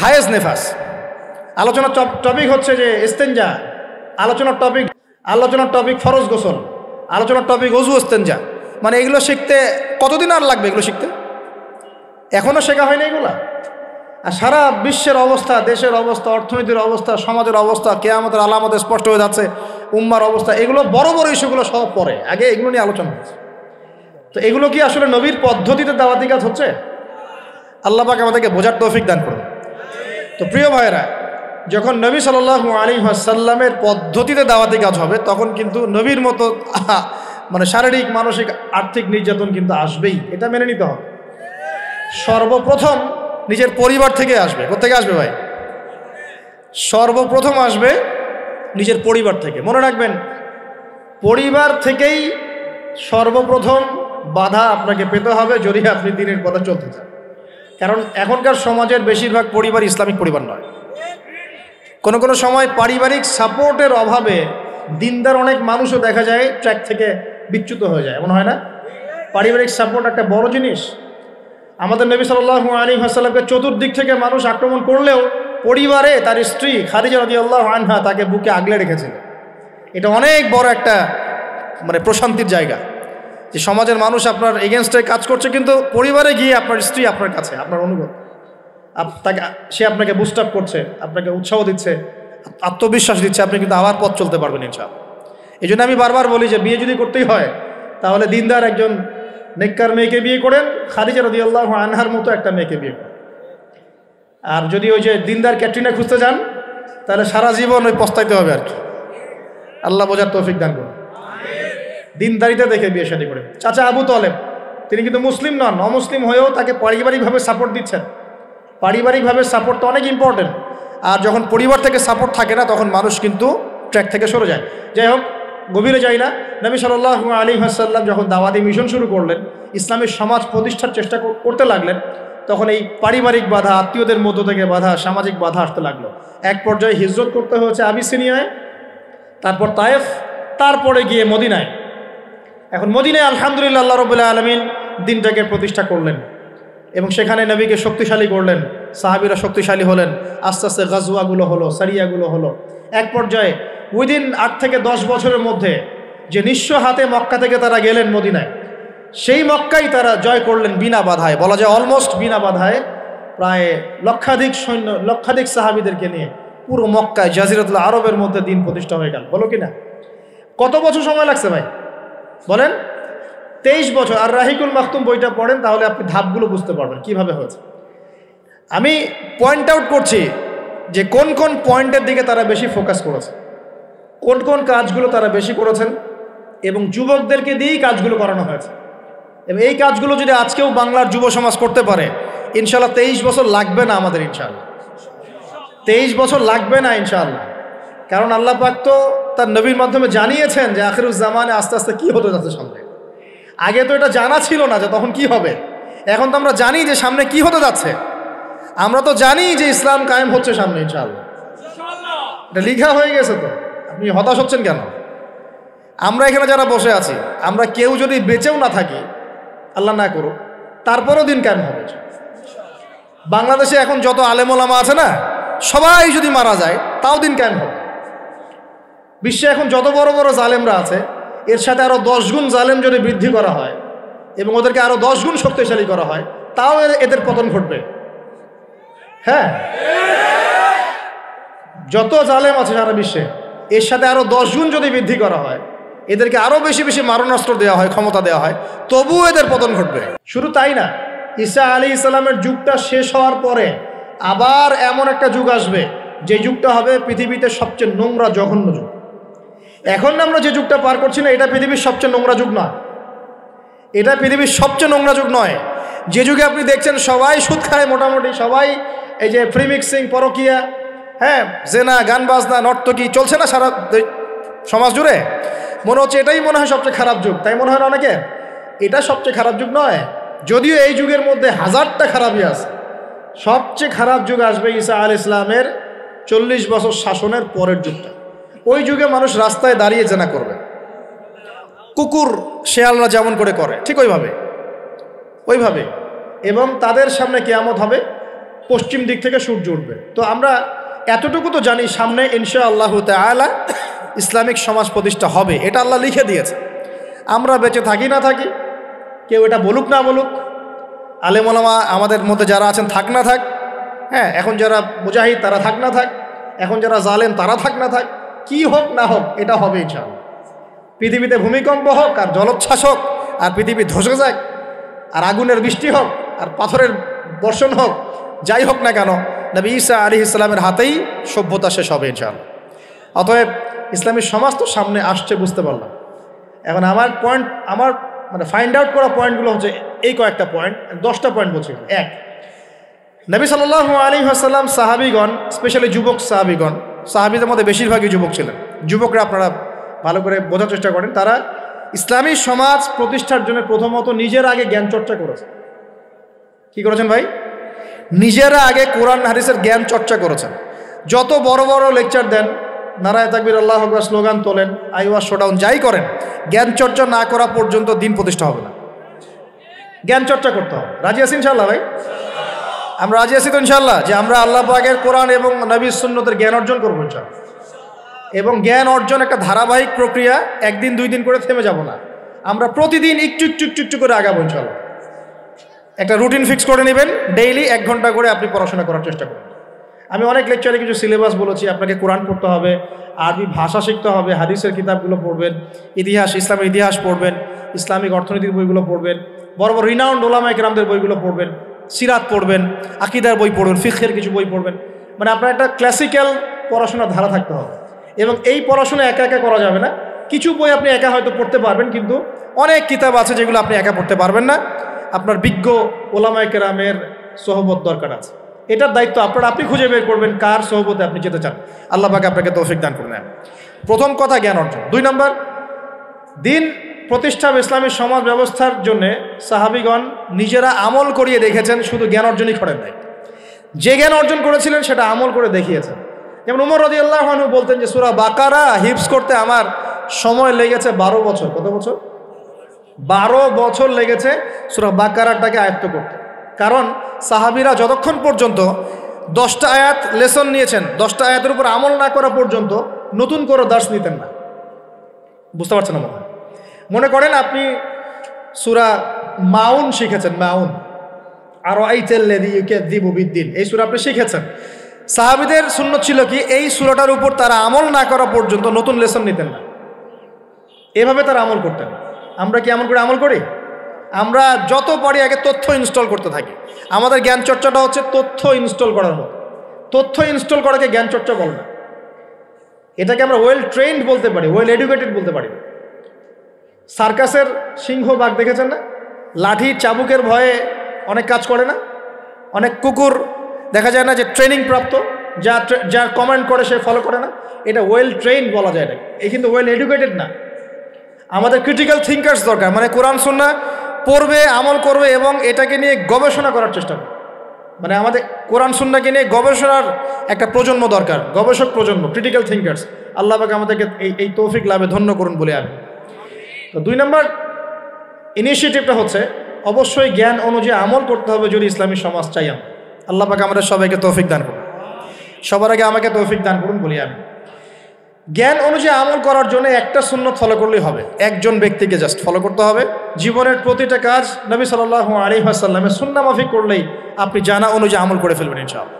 হায়েজ নেফাস, আলোচনার টপিক হচ্ছে যে ইস্তেঞ্জা, আলোচনার টপিক ফরজ গোসল, আলোচনার টপিক ওযু ইস্তেঞ্জা। মানে এগুলো শিখতে কতদিন আর লাগবে? এগুলো শিখতে এখনও শেখা হয়নি এগুলা। আর সারা বিশ্বের অবস্থা, দেশের অবস্থা, অর্থনীতির অবস্থা, সমাজের অবস্থা, কিয়ামতের আলামত স্পষ্ট হয়ে যাচ্ছে, উম্মার অবস্থা, এগুলো বড় বড় ইস্যুগুলো সব পরে, আগে এগুলো নিয়ে আলোচনা হচ্ছে। তো এগুলো কি আসলে নবীর পদ্ধতিতে দাওয়াতি কাজ হচ্ছে? আল্লাহ পাক আমাদেরকে বোঝার তৌফিক দান করুন। তো প্রিয় ভাইয়েরা, যখন নবী সাল্লাল্লাহু আলাইহি ওয়াসাল্লামের পদ্ধতিতে দাওয়াতি কাজ হবে, তখন কিন্তু নবীর মতো মানে শারীরিক, মানসিক, আর্থিক নির্যাতন কিন্তু আসবেই, এটা মেনে নিতে হবে। সর্বপ্রথম নিজের পরিবার থেকে আসবে। কোথেকে আসবে ভাই? সর্বপ্রথম আসবে নিজের পরিবার থেকে। মনে রাখবেন, পরিবার থেকেই সর্বপ্রথম বাধা আপনাকে পেতে হবে যদি আপনি দ্বীনের পথে চলতে চান। কারণ এখনকার সমাজের বেশিরভাগ পরিবার ইসলামিক পরিবার নয়। কোনো কোনো সময় পারিবারিক সাপোর্টের অভাবে দিনদার অনেক মানুষও দেখা যায় ট্র্যাক থেকে বিচ্যুত হয়ে যায়, এমন হয় না? পারিবারিক সাপোর্ট একটা বড় জিনিস। আমাদের নবী সাল্লাল্লাহু আলাইহি ওয়াসাল্লামকে চতুর্দিক থেকে মানুষ আক্রমণ করলেও পরিবারে তার স্ত্রী খাদিজা রাদিয়াল্লাহু আনহা তাকে বুকে আগলে রেখেছিলেন। এটা অনেক বড় একটা মানে প্রশান্তির জায়গা, যে সমাজের মানুষ আপনার এগেনস্টে কাজ করছে, কিন্তু পরিবারে গিয়ে আপনার স্ত্রী আপনার কাছে, আপনার অনুভব তাকে, সে আপনাকে বুস্ট আপ করছে, আপনাকে উৎসাহ দিচ্ছে, আত্মবিশ্বাস দিচ্ছে, আপনি কিন্তু আবার পথ চলতে পারবেন ইনশাআল্লাহ। এই জন্য আমি বারবার বলি যে বিয়ে যদি করতেই হয় তাহলে দিনদার একজন নেককার মেয়েকে বিয়ে করেন, খাদিজা রাদিয়াল্লাহু আনহার মতো একটা মেয়েকে বিয়ে করেন। আর যদি ওই যে দিনদার ক্যাটরিনা খুঁজতে যান তাহলে সারা জীবন ওই পস্তাইতে হবে আর কি। আল্লাহ বোঝার তৌফিক দান করুন। দিনদারিতা দেখে বিয়ে শাদী করে। চাচা আবু তালেব তিনি কিন্তু মুসলিম নন, অমুসলিম হয়েও তাকে পারিবারিকভাবে সাপোর্ট দিচ্ছেন। পারিবারিকভাবে সাপোর্ট তো অনেক ইম্পর্টেন্ট, আর যখন পরিবার থেকে সাপোর্ট থাকে না তখন মানুষ কিন্তু ট্র্যাক থেকে সরে যায়। যাই হোক, গভীরে যাই না। নবী সাল্লাল্লাহু আলাইহি ওয়াসাল্লাম যখন দাওয়াতি মিশন শুরু করলেন, ইসলামের সমাজ প্রতিষ্ঠার চেষ্টা করতে লাগলেন, তখন এই পারিবারিক বাধা, আত্মীয়দের মধ্য থেকে বাধা, সামাজিক বাধা আসতে লাগলো। এক পর্যায়ে হিজরত করতে হয়েছে আবিসিনিয়ায়, তারপর তায়েফ, তারপরে গিয়ে মদিনায়। এখন মদিনায় আলহামদুলিল্লাহ আল্লাহ রাব্বুল আলামিন দিনটাকে প্রতিষ্ঠা করলেন এবং সেখানে নবীকে শক্তিশালী করলেন, সাহাবীরা শক্তিশালী হলেন, আস্তে আস্তে গাজওয়াগুলো হলো, সারিয়াগুলো হলো। এক পর্যায়ে উইদিন 8 থেকে 10 বছরের মধ্যে যে নিঃস্ব হাতে মক্কা থেকে তারা গেলেন মদিনায়, সেই মক্কাই তারা জয় করলেন বিনা বাধায়, বলা যায় অলমোস্ট বিনা বাধায়। প্রায় লক্ষাধিক সৈন্য, লক্ষাধিক সাহাবীদেরকে নিয়ে পুরো মক্কায়, জাজিরাতুল আরবের মধ্যে দিন প্রতিষ্ঠা হয়ে গেল। বলো কিনা? কত বছর সময় লাগছে ভাই বলেন? 23 বছর। আর রাহিকুল মাখতুম বইটা পড়েন তাহলে আপনি ধাপগুলো বুঝতে পারবেন কিভাবে হয়েছে। আমি পয়েন্ট আউট করছি যে কোন কোন পয়েন্টের দিকে তারা বেশি ফোকাস করেছে, কোন কোন কাজগুলো তারা বেশি করেছেন, এবং যুবকদেরকে দিয়েই কাজগুলো করানো হয়েছে। এবং এই কাজগুলো যদি আজকেও বাংলার যুব সমাজ করতে পারে, ইনশাআল্লাহ 23 বছর লাগবে না আমাদের, ইনশাআল্লাহ 23 বছর লাগবে না ইনশাআল্লাহ। কারণ আল্লাহ পাক তো তার নবীর মাধ্যমে জানিয়েছেন যে আখিরুজ জামানে আস্তে আস্তে কি হতে যাচ্ছে সামনে। আগে তো এটা জানা ছিল না যে তখন কি হবে, এখন তো আমরা জানি যে সামনে কি হতে যাচ্ছে। আমরা তো জানি যে ইসলাম কায়েম হচ্ছে সামনে ইনশাআল্লাহ, এটা লিখা হয়ে গেছে। তো আপনি হতাশ হচ্ছেন কেন? আমরা এখানে যারা বসে আছি, আমরা কেউ যদি বেঁচেও না থাকি, আল্লাহ না করুক, তারপরও দিন কায়েম হবে। বাংলাদেশে এখন যত আলেম ওলামা আছে না, সবাই যদি মারা যায় তাও দিন কায়েম হবে। বিশ্বে এখন যত বড় বড় জালেমরা আছে, এর সাথে আরো 10 গুণ জালেম যদি বৃদ্ধি করা হয় এবং ওদেরকে আরো 10 গুণ শক্তিশালী করা হয়, তাও এদের পতন ঘটবে। হ্যাঁ, যত জালেম আছে সারা বিশ্বে, এর সাথে আরো 10 গুণ যদি বৃদ্ধি করা হয়, এদেরকে আরো বেশি বেশি মারণাস্ত্র দেওয়া হয়, ক্ষমতা দেওয়া হয়, তবুও এদের পতন ঘটবে। শুধু তাই না, ঈসা আলাইহিস সালামের যুগটা শেষ হওয়ার পরে আবার এমন একটা যুগ আসবে, যে যুগটা হবে পৃথিবীতে সবচেয়ে নোংরা জঘন্য যুগ। এখন আমরা যে যুগটা পার করছি না, এটা পৃথিবীর সবচেয়ে নোংরা যুগ নয়, এটা পৃথিবীর সবচেয়ে নোংরা যুগ নয়। যে যুগে আপনি দেখছেন সবাই সুদ খায়, মোটামুটি সবাই এই যে ফ্রি মিক্সিং, পরকিয়া, হ্যাঁ, জেনা, গান বাজনা, নর্তকী চলছে না সারা সমাজ জুড়ে, মনে হচ্ছে এটাই মনে হয় সবচেয়ে খারাপ যুগ, তাই মনে হয় না অনেকে? এটা সবচেয়ে খারাপ যুগ নয়, যদিও এই যুগের মধ্যে হাজারটা খারাপই আছে। সবচেয়ে খারাপ যুগ আসবে ঈসা আলাইহিস সালামের 40 বছর শাসনের পরের যুগটা। ওই যুগে মানুষ রাস্তায় দাঁড়িয়ে জেনা করবে, কুকুর শেয়ালরা যেমন করে ঠিক ওইভাবে, এবং তাদের সামনে কিয়ামত হবে, পশ্চিম দিক থেকে সূর্য উঠবে। তো আমরা এতটুকু তো জানি, সামনে ইনশাআল্লাহ তাআলা ইসলামিক সমাজ প্রতিষ্ঠা হবে, এটা আল্লাহ লিখে দিয়েছে। আমরা বেঁচে থাকি না থাকি, কেউ এটা বলুক না বলুক, আলেম ওলামা আমাদের মধ্যে যারা আছেন থাক না থাক, হ্যাঁ, এখন যারা মুজাহিদ তারা থাক না থাক, এখন যারা জালেম তারা থাক না থাক, কি হোক না হোক এটা হবে ইনশাআল্লাহ। পৃথিবীতে ভূমিকম্প হোক, আর জলোচ্ছ্বাস হোক, আর পৃথিবী ধসে যাক, আর আগুনের বৃষ্টি হোক, আর পাথরের বর্ষণ হোক, যাই হোক না কেন, নবী ঈসা আলাইহিস সালামের হাতেই সভ্যতা শেষ হবে ইনশাআল্লাহ। অতএব ইসলামী সমাজ তো সামনে আসছে, বুঝতে পারলাম। এখন আমার পয়েন্ট, আমার মানে ফাইন্ড আউট করা পয়েন্টগুলো হচ্ছে এই কয়েকটা পয়েন্ট, 10টা পয়েন্ট বলছি। 1, নবী সাল্লাল্লাহু আলাইহি ওয়াসাল্লাম সাহাবীগণ, স্পেশালি যুবক সাহাবীগণ, সাহাবীদের মধ্যে বেশিরভাগই যুবক ছিলেন। যুবকরা আপনারা ভালো করে বোঝার চেষ্টা করেন, তারা ইসলামী সমাজ প্রতিষ্ঠার জন্য প্রথমত নিজের আগে জ্ঞান চর্চা করেছেন। কি করেছেন ভাই? নিজেরা আগে কোরআন হাদিসের জ্ঞান চর্চা করেছেন। যত বড় বড় লেকচার দেন, নারায়ে তাকবীর, আল্লাহু আকবার স্লোগান তোলেন, আইওয়া শোডাউন, যাই করেন, জ্ঞান চর্চা না করা পর্যন্ত দিন প্রতিষ্ঠা হবে না। জ্ঞান চর্চা করতে হবে। রাজি আছি ইনশাআল্লাহ ভাই? আমরা রাজি আছি তো ইনশাআল্লাহ, যে আমরা আল্লাহ পাকের কোরআন এবং নবীর সুন্নতের জ্ঞান অর্জন করবো ইনশাআল্লাহ। এবং জ্ঞান অর্জন একটা ধারাবাহিক প্রক্রিয়া, একদিন দুই দিন করে থেমে যাব না, আমরা প্রতিদিন একটু একটু একটু একটু করে আগাবো ইনশাআল্লাহ। একটা রুটিন ফিক্স করে নেবেন, ডেইলি 1 ঘন্টা করে আপনি পড়াশোনা করার চেষ্টা করুন। আমি অনেক লেকচারে কিছু সিলেবাস বলেছি, আপনাকে কোরআন পড়তে হবে, আরবি ভাষা শিখতে হবে, হাদিসের কিতাবগুলো পড়বেন, ইতিহাস, ইসলামের ইতিহাস পড়বেন, ইসলামিক অর্থনীতির বইগুলো পড়বেন, বড় বড় রিনাউন্ড ওলামায়ে কেরামদের বইগুলো পড়বেন, সিরাত পড়বেন, আকিদার বই পড়বেন, ফিকহের কিছু বই পড়বেন। মানে আপনার একটা ক্লাসিক্যাল পড়াশোনার ধারা থাকতে হবে। এবং এই পড়াশোনা একা একা করা যাবে না। কিছু বই আপনি একা হয়তো পড়তে পারবেন, কিন্তু অনেক কিতাব আছে যেগুলো আপনি একা পড়তে পারবেন না। আপনার বিজ্ঞ ওলামায়ে কেরামের সোহবত দরকার আছে। এটার দায়িত্ব আপনার, আপনি খুঁজে বের করবেন কার সোহবতে আপনি যেতে চান। আল্লাহ পাক আপনাকে তৌফিক দান করুন। প্রথম কথা জ্ঞান অর্জন। 2 নম্বর, দিন প্রতিষ্ঠা ইসলামী সমাজ ব্যবস্থার জন্য সাহাবীগণ নিজেরা আমল করিয়ে দেখেছেন, শুধু জ্ঞান অর্জনই করেন নাই। যে জ্ঞান অর্জন করেছিলেন সেটা আমল করে দেখিয়েছেন। যেমন উমর রাদিয়াল্লাহু আনহু বলতেন যে সূরা বাকারা হিফজ করতে আমার সময় লেগেছে 12 বছর। কত বছর? 12 বছর লেগেছে সূরা বাকারাটাকে আয়ত্ত করতে। কারণ সাহাবীরা যতক্ষণ পর্যন্ত 10টা আয়াত লেসন নিয়েছেন, 10টা আয়াতের উপর আমল না করা পর্যন্ত নতুন করে দার্স নিতেন না। বুঝতে পারছেন না? মনে করেন আপনি সূরা মাউন শিখেছেন, মাউন আর আইতাল্লাযী ইউকাযযিবু বিদ্দিন, এই সূরা আপনি শিখেছেন। সাহাবীদের সুন্নত ছিল কি, এই সূরাটার উপর তারা আমল না করা পর্যন্ত নতুন লেসন নিতেন না। এভাবে তারা আমল করতেন। আমরা কি এমন করে আমল করি? আমরা যত পারি আগে তথ্য ইনস্টল করতে থাকি। আমাদের জ্ঞান চর্চাটা হচ্ছে তথ্য ইনস্টল করার মতো। তথ্য ইনস্টল করাকে জ্ঞান চর্চা বলে না। এটাকে আমরা ওয়েল ট্রেন্ড বলতে পারি, ওয়েল এডুকেটেড বলতে পারি। সার্কাসের সিংহ বাঘ দেখেছেন না? লাঠি চাবুকের ভয়ে অনেক কাজ করে না? অনেক কুকুর দেখা যায় না যে ট্রেনিং প্রাপ্ত, যার কমান্ড করে সে ফলো করে না? এটা ওয়েল ট্রেন্ড বলা যায় না, এই কিন্তু ওয়েল এডুকেটেড না। আমাদের ক্রিটিক্যাল থিঙ্কার্স দরকার, মানে কোরআন সুন্নাহ পড়বে, আমল করবে এবং এটাকে নিয়ে গবেষণা করার চেষ্টা করবে। মানে আমাদের কোরআন সুন্নাহকে নিয়ে গবেষণার একটা প্রজন্ম দরকার, গবেষক প্রজন্ম, ক্রিটিক্যাল থিঙ্কার্স। আল্লাহ পাক আমাদেরকে এই তৌফিক লাভে ধন্য করুন বলে আমি। তো 2 নম্বর ইনিশিয়েটিভটা হচ্ছে অবশ্যই জ্ঞান অনুযায়ী আমল করতে হবে যদি ইসলামী সমাজ চাই আমরা। আল্লাহ পাক আমাদের সবাইকে তৌফিক দান করুন। সবার আগে আমাকে তৌফিক দান করুন বলি আমি। জ্ঞান অনুযায়ী আমল করার জন্য একটা সুন্নত ফলো করলেই হবে, একজন ব্যক্তিকে জাস্ট ফলো করতে হবে। জীবনের প্রতিটা কাজ নবী সাল্লাল্লাহু আলাইহি ওয়াসাল্লামের সুন্নাহ মাফিক করলেই আপনি জানা অনুযায়ী আমল করে ফেলবেন ইনশাআল্লাহ।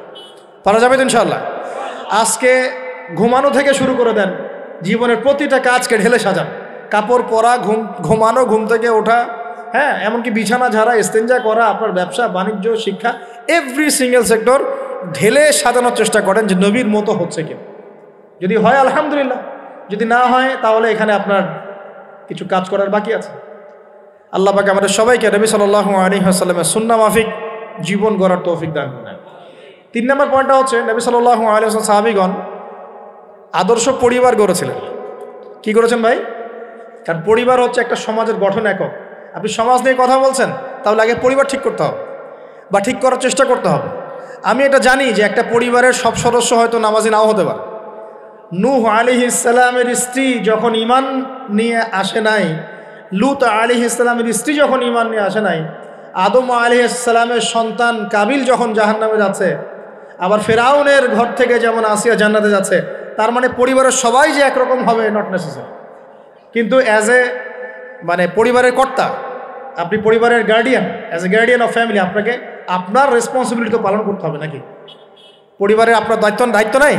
পারা যাবে তো ইনশাআল্লাহ? আজকে ঘুমানো থেকে শুরু করে দেন, জীবনের প্রতিটা কাজকে ঢেলে সাজান। কাপড় পরা, ঘুমানো, ঘুম থেকে ওঠা, হ্যাঁ, এমনকি বিছানা ঝাড়া, ইস্তেঞ্জা করা, আপনার ব্যবসা বাণিজ্য, শিক্ষা, এভরি সিঙ্গেল সেক্টর ঢেলে সাজানোর চেষ্টা করেন যে নবীর মতো হচ্ছে কি। যদি হয় আলহামদুলিল্লাহ, যদি না হয় তাহলে এখানে আপনার কিছু কাজ করার বাকি আছে। আল্লাহ পাক আমাদের সবাইকে নবী সাল্লাল্লাহু আলাইহি ওয়াসাল্লামের সুন্নাহ মাফিক জীবন গড়ার তৌফিক দান করেন। 3 নম্বর পয়েন্টটা হচ্ছে নবী সাল্লাল্লাহু আলাইহি ওয়াসাল্লাম সাহাবীগণ আদর্শ পরিবার গড়েছিলেন। কি করেছেন ভাই? কারণ পরিবার হচ্ছে একটা সমাজের গঠন একক। আপনি সমাজ নিয়ে কথা বলছেন, তাহলে আগে পরিবার ঠিক করতে হবে বা ঠিক করার চেষ্টা করতে হবে। আমি এটা জানি যে একটা পরিবারের সব সদস্য হয়তো নামাজি নাও হতে পারে। নূহ আলাইহিস সালামের স্ত্রী যখন ঈমান নিয়ে আসে নাই, লূত আলাইহিস সালামের স্ত্রী যখন ঈমান নিয়ে আসে নাই, আদম আলাইহিস সালামের সন্তান কাবিল যখন জাহান্নামে যাচ্ছে, আবার ফেরাউনের ঘর থেকে যেমন আসিয়া জান্নাতে যাচ্ছে, তার মানে পরিবারের সবাই যে একরকম হবে নট নেসেসারি। কিন্তু মানে পরিবারের কর্তা, আপনি পরিবারের guardian, as a guardian of family, আপনাকে আপনার রেসপন্সিবিলিটি তো পালন করতে হবে নাকি? পরিবারের আপনার দায়িত্ব নাই?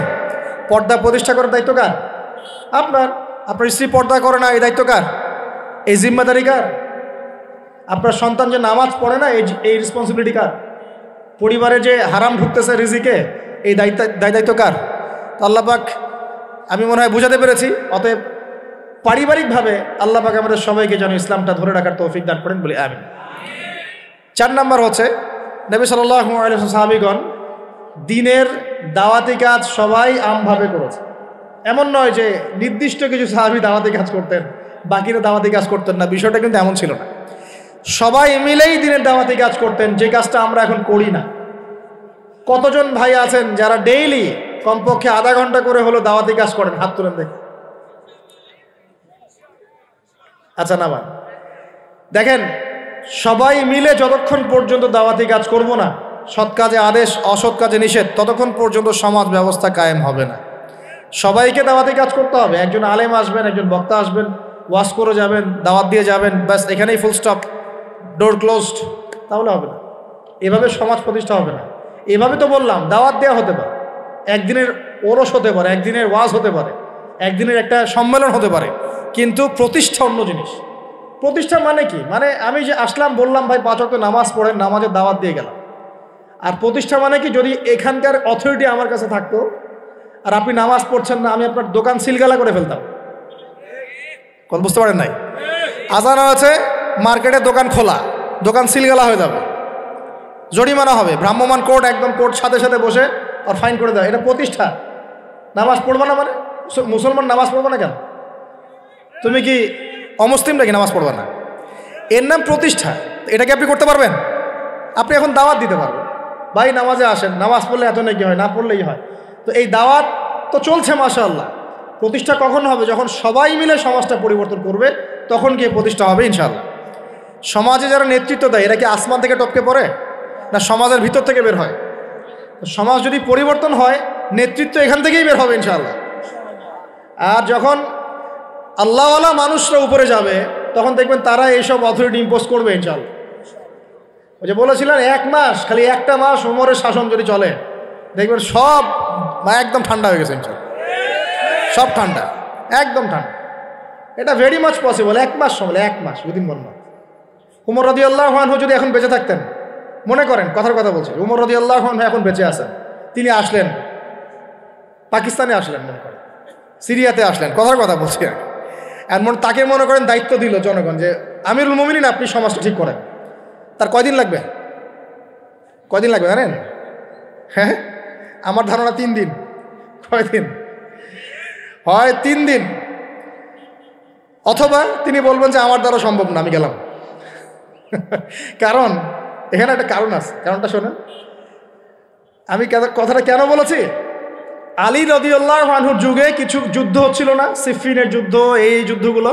পর্দা প্রতিষ্ঠা করার দায়িত্ব কার? আপনার স্ত্রী পর্দা করে না, এই দায়িত্ব কার? এই জিম্মাদারি কার? আপনার সন্তান যে নামাজ পড়ে না, এই রেসপন্সিবিলিটি কার? পরিবারে যে হারাম ঢুকতেছে রিজিকে, এই দায়িত্ব কার? আল্লাহ পাক, আমি মনে হয় বুঝাতে পেরেছি। অতএব পারিবারিকভাবে আল্লাহ পাক আমাদের সবাইকে যেন ইসলামটা ধরে রাখার তৌফিক দান করেন বলে আমিন। 4 নম্বর হচ্ছে নবী সাল্লাল্লাহু আলাইহি ওয়াসাল্লাম সাহাবীগণ দ্বীনের দাওয়াতি কাজ সবাই আমভাবে করেছে। এমন নয় যে নির্দিষ্ট কিছু সাহাবী দাওয়াতি কাজ করতেন, বাকিরা দাওয়াতি কাজ করতেন না, বিষয়টা কিন্তু এমন ছিল না। সবাই মিলেই দ্বীনের দাওয়াতি কাজ করতেন, যে কাজটা আমরা এখন করি না। কতজন ভাই আছেন যারা ডেইলি কমপক্ষে আধা ঘন্টা করে হলো দাওয়াতি কাজ করেন? হাত তুলেন দেখি। আচ্ছা না, দেখেন, সবাই মিলে যতক্ষণ পর্যন্ত দাওয়াতি কাজ করব না, সৎ কাজে আদেশ, অসৎ কাজে নিষেধ, ততক্ষণ পর্যন্ত সমাজ ব্যবস্থা কায়েম হবে না। সবাইকে দাওয়াতি কাজ করতে হবে। একজন আলেম আসবেন, একজন বক্তা আসবেন, ওয়াজ করে যাবেন, দাওয়াত দিয়ে যাবেন, ব্যাস এখানেই ফুল স্টপ, ডোর ক্লোজড, তাহলে হবে না। এভাবে সমাজ প্রতিষ্ঠা হবে না। এভাবে তো বললাম দাওয়াত দেওয়া হতে পারে, একদিনের ওরস হতে পারে, একদিনের ওয়াজ হতে পারে, একদিনের একটা সম্মেলন হতে পারে, কিন্তু প্রতিষ্ঠা অন্য জিনিস। প্রতিষ্ঠা মানে কি? মানে আমি যে আসলাম, বললাম ভাই 5 ওয়াক্ত নামাজ পড়েন, নামাজের দাওয়াত দিয়ে গেলাম। আর প্রতিষ্ঠা মানে কি? যদি এখানকার অথরিটি আমার কাছে থাকতো আর আপনি নামাজ পড়ছেন না, আমি আপনার দোকান সিলগালা করে ফেলতাম। কথা বুঝতে পারেন নাই? আজান আছে, মার্কেটে দোকান খোলা, দোকান সিলগালা হয়ে যাবে, জরিমানা হবে, ভ্রাম্যমাণ কোর্ট, একদম কোর্ট সাথে সাথে বসে আর ফাইন করে দেয়। এটা প্রতিষ্ঠা। নামাজ পড়বে না মানে? মুসলমান নামাজ পড়বে না কেন? তুমি কি অমুসলিম নাকি নামাজ পড়বে না? এর নাম প্রতিষ্ঠা। এটাকে আপনি করতে পারবেন? আপনি এখন দাওয়াত দিতে পারবেন, ভাই নামাজে আসেন, নামাজ পড়লে এত নাকি হয়, না পড়লেই হয়। তো এই দাওয়াত তো চলছে মাশাআল্লাহ। প্রতিষ্ঠা কখন হবে? যখন সবাই মিলে সমাজটা পরিবর্তন করবে, তখন গিয়ে প্রতিষ্ঠা হবে ইনশাআল্লাহ। সমাজে যারা নেতৃত্ব দেয়, এরা কি আসমান থেকে টপকে পড়ে, না সমাজের ভিতর থেকে বের হয়? সমাজ যদি পরিবর্তন হয়, নেতৃত্ব এখান থেকেই বের হবে ইনশাআল্লাহ। আর যখন আল্লাহওয়ালা মানুষরা উপরে যাবে, তখন দেখবেন তারা এইসব অথরিটি ইম্পোজ করবে ইনশাআল্লাহ। ওই যে বলেছিলেন 1 মাস, খালি একটা মাস উমরের শাসন যদি চলে, দেখবেন সব একদম ঠান্ডা হয়ে গেছে ইনশাআল্লাহ। সব ঠান্ডা, একদম ঠান্ডা। এটা ভেরি মাচ পসিবল। 1 মাস সময়, 1 মাস, উদিন 1 মাস। উমর রাদিয়াল্লাহু আনহু যদি এখন বেঁচে থাকতেন, মনে করেন কথার কথা বলছি, উমর রাদিয়াল্লাহু আনহু এখন বেঁচে আছেন, তিনি আসলেন পাকিস্তানে, আসলেন মনে করেন, সিরিয়াতে আসলেন, কথার কথা বলছি। এমন তাকে মনে করেন দায়িত্ব দিল জনগণ যে আমিরুল মুমিনিন, আপনি সমাজটা ঠিক করেন। তার কয়দিন লাগবে? কয়দিন লাগবে জানেন? হ্যাঁ, আমার ধারণা 3 দিন। কয়দিন হয়? 3 দিন। অথবা তিনি বলবেন যে আমার দ্বারা সম্ভব না, আমি গেলাম। কারণ এখানে একটা কারণ আছে, কারণটা শোনেন। আমি কথাটা কেন বলেছি? আলী রাদিয়াল্লাহু আনহুর যুগে কিছু যুদ্ধ হচ্ছিল না, সিফিনের যুদ্ধ, এই যুদ্ধগুলো।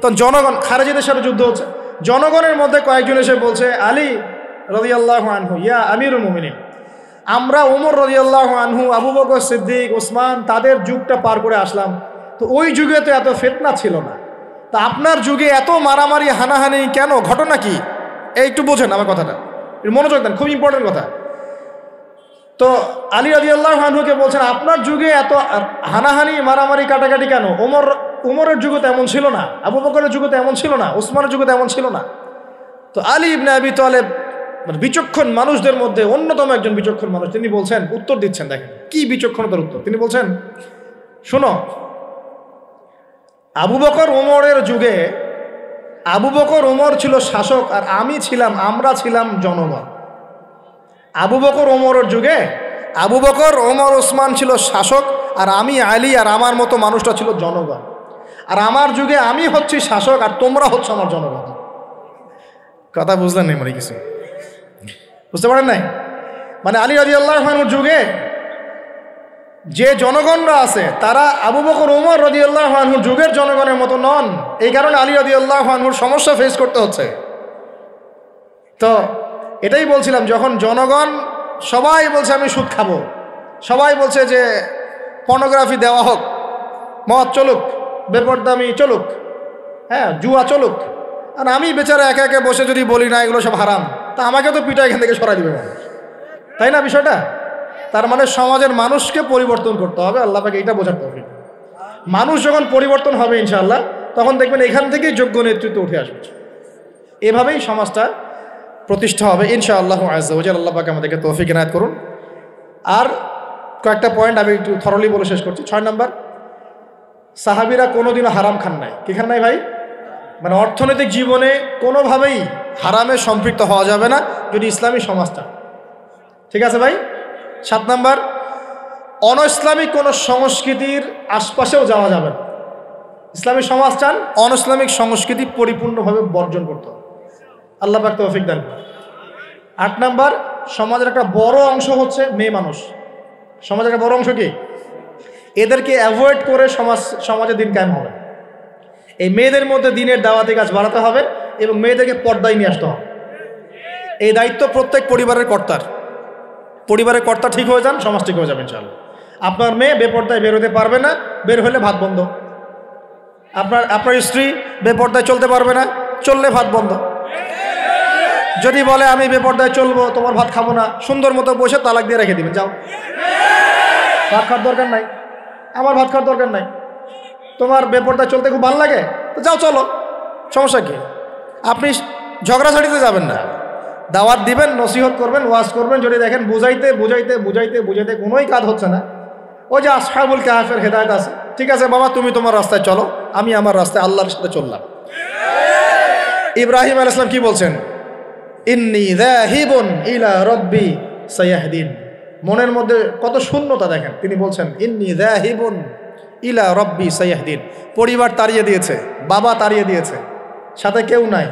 তখন জনগণ, খারেজিদের সাথে যুদ্ধ হচ্ছে, জনগণের মধ্যে কয়েকজন এসে বলছে, আলী রাদিয়াল্লাহু আনহু ইয়া আমিরুল মুমিনিন, আমরা ওমর রাদিয়াল্লাহু আনহু, আবু বকর সিদ্দিক, ওসমান, তাদের যুগটা পার করে আসলাম, তো ওই যুগে তো এত ফিতনা ছিল না, তা আপনার যুগে এত মারামারি হানাহানি কেন? ঘটনা কি? এই একটু বোঝেন আমার কথাটা, মনোযোগ দেন, খুব ইম্পর্টেন্ট কথা। তো আলী রাদিয়াল্লাহু আনহুকে বলছেন, আপনার যুগে এত হানাহানি মারামারি কাটাকাটি কেন? উমরের যুগে তো এমন ছিল না, আবু বকরের যুগে তো এমন ছিল না, ওসমানের যুগে তো এমন ছিল না। তো আলী ইবনে আবি তালেব, মানে বিচক্ষণ মানুষদের মধ্যে অন্যতম একজন বিচক্ষণ মানুষ, তিনি বলছেন, উত্তর দিচ্ছেন, দেখেন কি বিচক্ষণতার উত্তর। তিনি বলছেন, শোনো, আবু বকর ওমরের যুগে আবু বকর ওমর ছিল শাসক, আর আমরা ছিলাম জনগণ। আবু বকর ওমরের যুগে আবু বকর, ওমর, ওসমান ছিল শাসক, আর আমি আলী আর আমার মতো মানুষটা ছিল জনগণ। আর আমার যুগে আমি হচ্ছি শাসক, আর তোমরা হচ্ছে আমার জনগণ। কথা বুঝলেন নাই? মানে কিছু বুঝতে পারেন নাই? মানে আলী রাদিয়াল্লাহু আনহুর যুগে যে জনগণরা আছে, তারা আবু বকর, ওমর রাদিয়াল্লাহু আনহুর যুগের জনগণের মতো নন। এই কারণে আলী রাদিয়াল্লাহু আনহুর সমস্যা ফেস করতে হচ্ছে। তো এটাই বলছিলাম, যখন জনগণ সবাই বলছে আমি সুদ খাবো, সবাই বলছে যে পর্নোগ্রাফি দেওয়া হোক, মদ চলুক, বেপরদামি চলুক, হ্যাঁ জুয়া চলুক, আর আমি বেচারা একে একে বসে যদি বলি না এগুলো সব হারাম, তা আমাকে তো পিঠা এখান থেকে সরাই দিবে মানুষ, তাই না বিষয়টা? তার মানে সমাজের মানুষকে পরিবর্তন করতে হবে। আল্লাহ পাকে এটা বোঝাতে হবে। মানুষ যখন পরিবর্তন হবে ইনশাআল্লাহ, তখন দেখবেন এখান থেকেই যোগ্য নেতৃত্ব উঠে আসবে। এভাবেই সমাজটা প্রতিষ্ঠা হবে ইনশাআল্লাহ আযজা ওয়া জাল্লা। আল্লাহ পাক আমাদেরকে তৌফিক ইনায়াত করুন। আর কয়েকটা পয়েন্ট আমি একটু থরলি বলে শেষ করছি। 6 নম্বর, সাহাবীরা কোনোদিনও হারাম খান নাই। কি খান নাই ভাই? মানে অর্থনৈতিক জীবনে কোনোভাবেই হারামে সম্পৃক্ত হওয়া যাবে না যদি ইসলামী সমাজটা ঠিক আছে ভাই। 7 নম্বর, অনইসলামিক কোনো সংস্কৃতির আশপাশেও যাওয়া যাবে না। ইসলামী সমাজ চান, অনইসলামিক সংস্কৃতি পরিপূর্ণভাবে বর্জন করতে হবে। আল্লাহ পাক তৌফিক দান। 8 নম্বর, সমাজের একটা বড় অংশ হচ্ছে মেয়ে মানুষ। সমাজের একটা বড় অংশ কি? এদেরকে অ্যাভয়েড করে সমাজে দিন কায়েম হবে। এই মেয়েদের মধ্যে দিনের দাওয়াতি কাজ বাড়াতে হবে এবং মেয়েদেরকে পর্দায় নিয়ে আসতে হবে। এই দায়িত্ব প্রত্যেক পরিবারের কর্তার। পরিবারের কর্তা ঠিক হয়ে যান, সমাজ ঠিক হয়ে যাবে ইনশাআল্লাহ। আপনার মেয়ে বেপর্দায় বেরোতে পারবে না, বের হলে ভাত বন্ধ। আপনার স্ত্রী বেপর্দায় চলতে পারবে না, চললে ভাত বন্ধ। যদি বলে আমি বেপর্দায় চলবো, তোমার ভাত খাবো না, সুন্দর মতো বসে তালাক দিয়ে রেখে দিবেন, যাও, ভাত খাওয়ার দরকার নাই, আমার ভাত খাওয়ার দরকার নাই। তোমার বেপর্দায় চলতে খুব ভালো লাগে, তো যাও, চলো, সমস্যা কি? আপনি ঝগড়াঝাড়িতে যাবেন না, দাওয়াত দিবেন, নসিহত করবেন, ওয়াজ করবেন। যদি দেখেন বুঝাইতে বুঝাইতে বুঝাইতে বুঝাইতে কোনোই কাজ হচ্ছে না, ওই যে আসহাবুল কাহফের হেদায়েত আছে, ঠিক আছে বাবা তুমি তোমার রাস্তায় চলো, আমি আমার রাস্তায় আল্লাহর সাথে চললাম। ইব্রাহিম আলাইহিস সালাম কি বলছেন? ইন্নী যাহিবুন ইলা রাব্বি সায়াহদিন। মনের মধ্যে কত শূন্যতা দেখেন, তিনি বলছেন ইন্নী যাহিবুন ইলা রাব্বি সায়াহদিন। পরিবার তাড়িয়ে দিয়েছে, বাবা তাড়িয়ে দিয়েছে, সাথে কেউ নাই,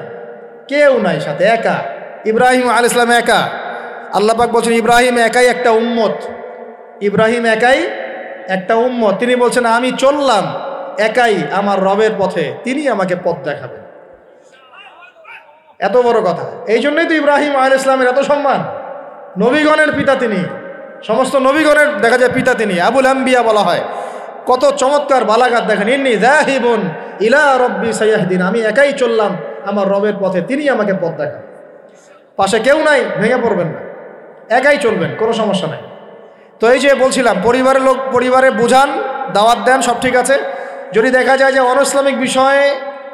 কেউ নাই সাথে, একা। ইব্রাহিম আলাইহিস সালাম একা। আল্লাহ পাক বলছেন ইব্রাহিম একাই একটা উম্মত, ইব্রাহিম একাই একটা উম্মত। তিনি বলছেন আমি চললাম একাই আমার রবের পথে, তিনি আমাকে পথ দেখাবেন। এত বড় কথা। এই জন্যই তো ইব্রাহিম আলাইহিস সালামের এত সম্মান। নবীগণের পিতা তিনি, সমস্ত নবীগণের দেখা যায় পিতা তিনি, আবুল আম্বিয়া বলা হয়। কত চমৎকার বালাগাত দেখেন, ইন্নী যাহিবুন ইলা রাব্বি সায়াহদিন, আমি একাই চললাম আমার রবের পথে, তিনি আমাকে পথ দেখান। পাশে কেউ নাই, ভেঙে পড়বেন না, একাই চলবেন, কোনো সমস্যা নাই। তো এই যে বলছিলাম, পরিবারের লোক পরিবারে বুঝান, দাওয়াত দেন, সব ঠিক আছে। যদি দেখা যায় যে অনইসলামিক বিষয়ে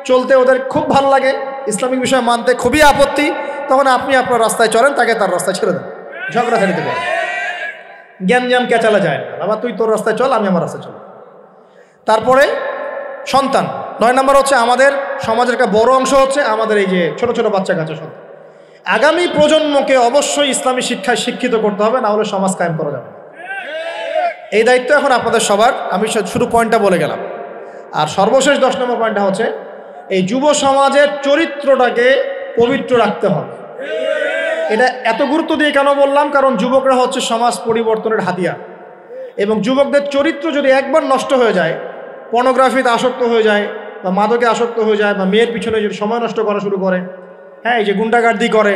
চলতে ওদের খুব ভালো লাগে, ইসলামিক বিষয় মানতে খুবই আপত্তি, তখন আপনি আপনার রাস্তায় চলেন, তাকে তার রাস্তায় ছেড়ে দেন, ঝগড়া ছেড়ে দেবেন। জ্ঞান কেচালা যায় না, বাবা তুই তোর রাস্তায় চল, আমি আমার রাস্তায় চল। তারপরে সন্তান, 9 নম্বর হচ্ছে আমাদের সমাজের একটা বড় অংশ হচ্ছে আমাদের এই যে ছোট ছোট বাচ্চা কাচ্চা সন্তান। আগামী প্রজন্মকে অবশ্যই ইসলামী শিক্ষায় শিক্ষিত করতে হবে, না হলে সমাজ কায়েম করা যাবে। এই দায়িত্ব এখন আপনাদের সবার। আমি শুধু পয়েন্টটা বলে গেলাম। আর সর্বশেষ 10 নম্বর পয়েন্টটা হচ্ছে এই যুব সমাজের চরিত্রটাকে পবিত্র রাখতে হবে। এটা এত গুরুত্ব দিয়ে কেন বললাম? কারণ যুবকরা হচ্ছে সমাজ পরিবর্তনের হাতিয়ার, এবং যুবকদের চরিত্র যদি একবার নষ্ট হয়ে যায়, পর্নোগ্রাফিতে আসক্ত হয়ে যায়, বা মাদকে আসক্ত হয়ে যায়, বা মেয়ের পিছনে যদি সময় নষ্ট করা শুরু করে, হ্যাঁ, এই যে গুন্ডাগার্দি করে,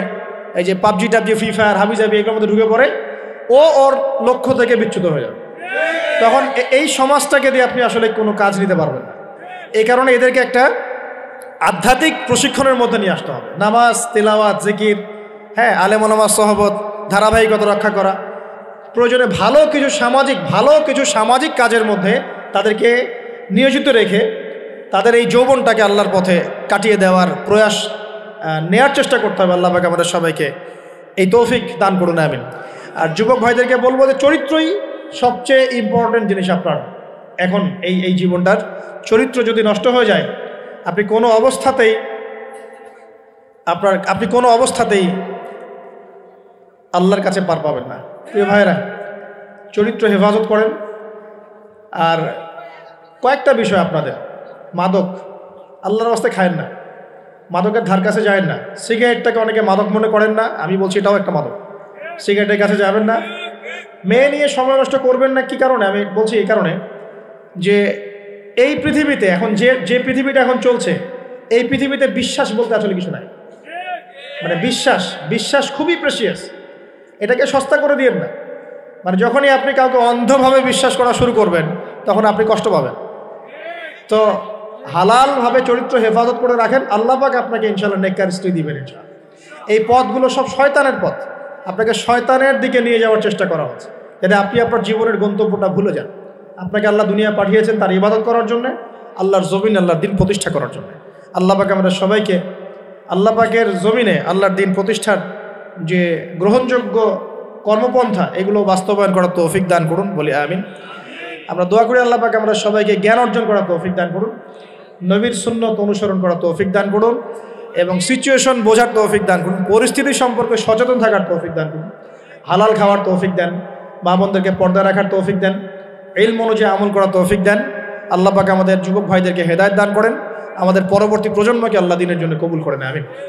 এই যে পাবজি টাবজি ফ্রি ফায়ার হাবিজাবি এগুলোর মধ্যে ঢুকে পড়ে, ওর লক্ষ্য থেকে বিচ্যুত হয়ে যাবে। তখন এই সমাজটাকে দিয়ে আপনি আসলে কোনো কাজ নিতে পারবেন না। এই কারণে এদেরকে একটা আধ্যাত্মিক প্রশিক্ষণের মধ্যে নিয়ে আসতে হবে। নামাজ, তেলাওয়াত, জিকির, হ্যাঁ, আলেম ওলামার সহবত, ধারাবাহিকতা রক্ষা করা, প্রয়োজনে ভালো কিছু সামাজিক কাজের মধ্যে তাদেরকে নিয়োজিত রেখে তাদের এই যৌবনটাকে আল্লাহর পথে কাটিয়ে দেওয়ার প্রয়াস নেয়ার চেষ্টা করতে হবে। আল্লাহ পাক আমাদের সবাইকে এই তৌফিক দান করুন, আমিন। আর যুবক ভাইদেরকে বলবো যে চরিত্রই সবচেয়ে ইম্পর্টেন্ট জিনিস আপনার। এখন এই জীবনটার চরিত্র যদি নষ্ট হয়ে যায়, আপনি কোনো অবস্থাতেই আল্লাহর কাছে পার পাবেন না। প্রিয় ভাইরা, চরিত্র হেফাজত করেন। আর কয়েকটা বিষয় আপনাদের, মাদক আল্লাহর রাস্তায় খায়েন না, মাদকের ধার কাছে যাবেন না। সিগারেটটাকে অনেকে মাদক মনে করেন না, আমি বলছি এটাও একটা মাদক। সিগারেটের কাছে যাবেন না। মেয়ে নিয়ে সময় নষ্ট করবেন না। কি কারণে আমি বলছি? এই কারণে যে এই পৃথিবীতে এখন যে পৃথিবীটা এখন চলছে, এই পৃথিবীতে বিশ্বাস বলতে আসলে কিছু নাই। মানে বিশ্বাস খুবই প্রেসিয়াস, এটাকে সস্তা করে দিয়েন না। মানে যখনই আপনি কাউকে অন্ধভাবে বিশ্বাস করা শুরু করবেন, তখন আপনি কষ্ট পাবেন। তো হালালভাবে চরিত্র হেফাজত করে রাখেন, আল্লাহ পাক আপনাকে ইনশাআল্লাহ নেককার স্ত্রী দিবেন ইনশাআল্লাহ। এই পথগুলো সব শয়তানের পথ, আপনাকে শয়তানের দিকে নিয়ে যাওয়ার চেষ্টা করা হচ্ছে, যাতে আপনি আপনার জীবনের গন্তব্যটা ভুলে যান। আপনাকে আল্লাহ দুনিয়া পাঠিয়েছেন তার ইবাদত করার জন্য, আল্লাহর জমিন, আল্লাহর দিন প্রতিষ্ঠা করার জন্য। আল্লাহ পাক আমাদের সবাইকে আল্লাহ পাকের জমিনে আল্লাহর দিন প্রতিষ্ঠার যে গ্রহণযোগ্য কর্মপন্থা, এগুলো বাস্তবায়ন করার তৌফিক দান করুন, বলি আমিন। আমরা দোয়া করি আল্লাহ পাক আমরা সবাইকে জ্ঞান অর্জন করার তৌফিক দান করুন, নবীর সুন্নত অনুসরণ করার তৌফিক দান করুন, এবং সিচুয়েশন বোঝার তৌফিক দান করুন, পরিস্থিতি সম্পর্কে সচেতন থাকার তৌফিক দান করুন, হালাল খাওয়ার তৌফিক দেন, মা বোনদেরকে পর্দা রাখার তৌফিক দেন, ইলম অনুযায়ী আমল করার তৌফিক দেন। আল্লাহ পাক আমাদের যুবক ভাইদেরকে হেদায়েত দান করেন, আমাদের পরবর্তী প্রজন্মকে আল্লাহ দ্বীনের জন্য কবুল করেন, আমিন।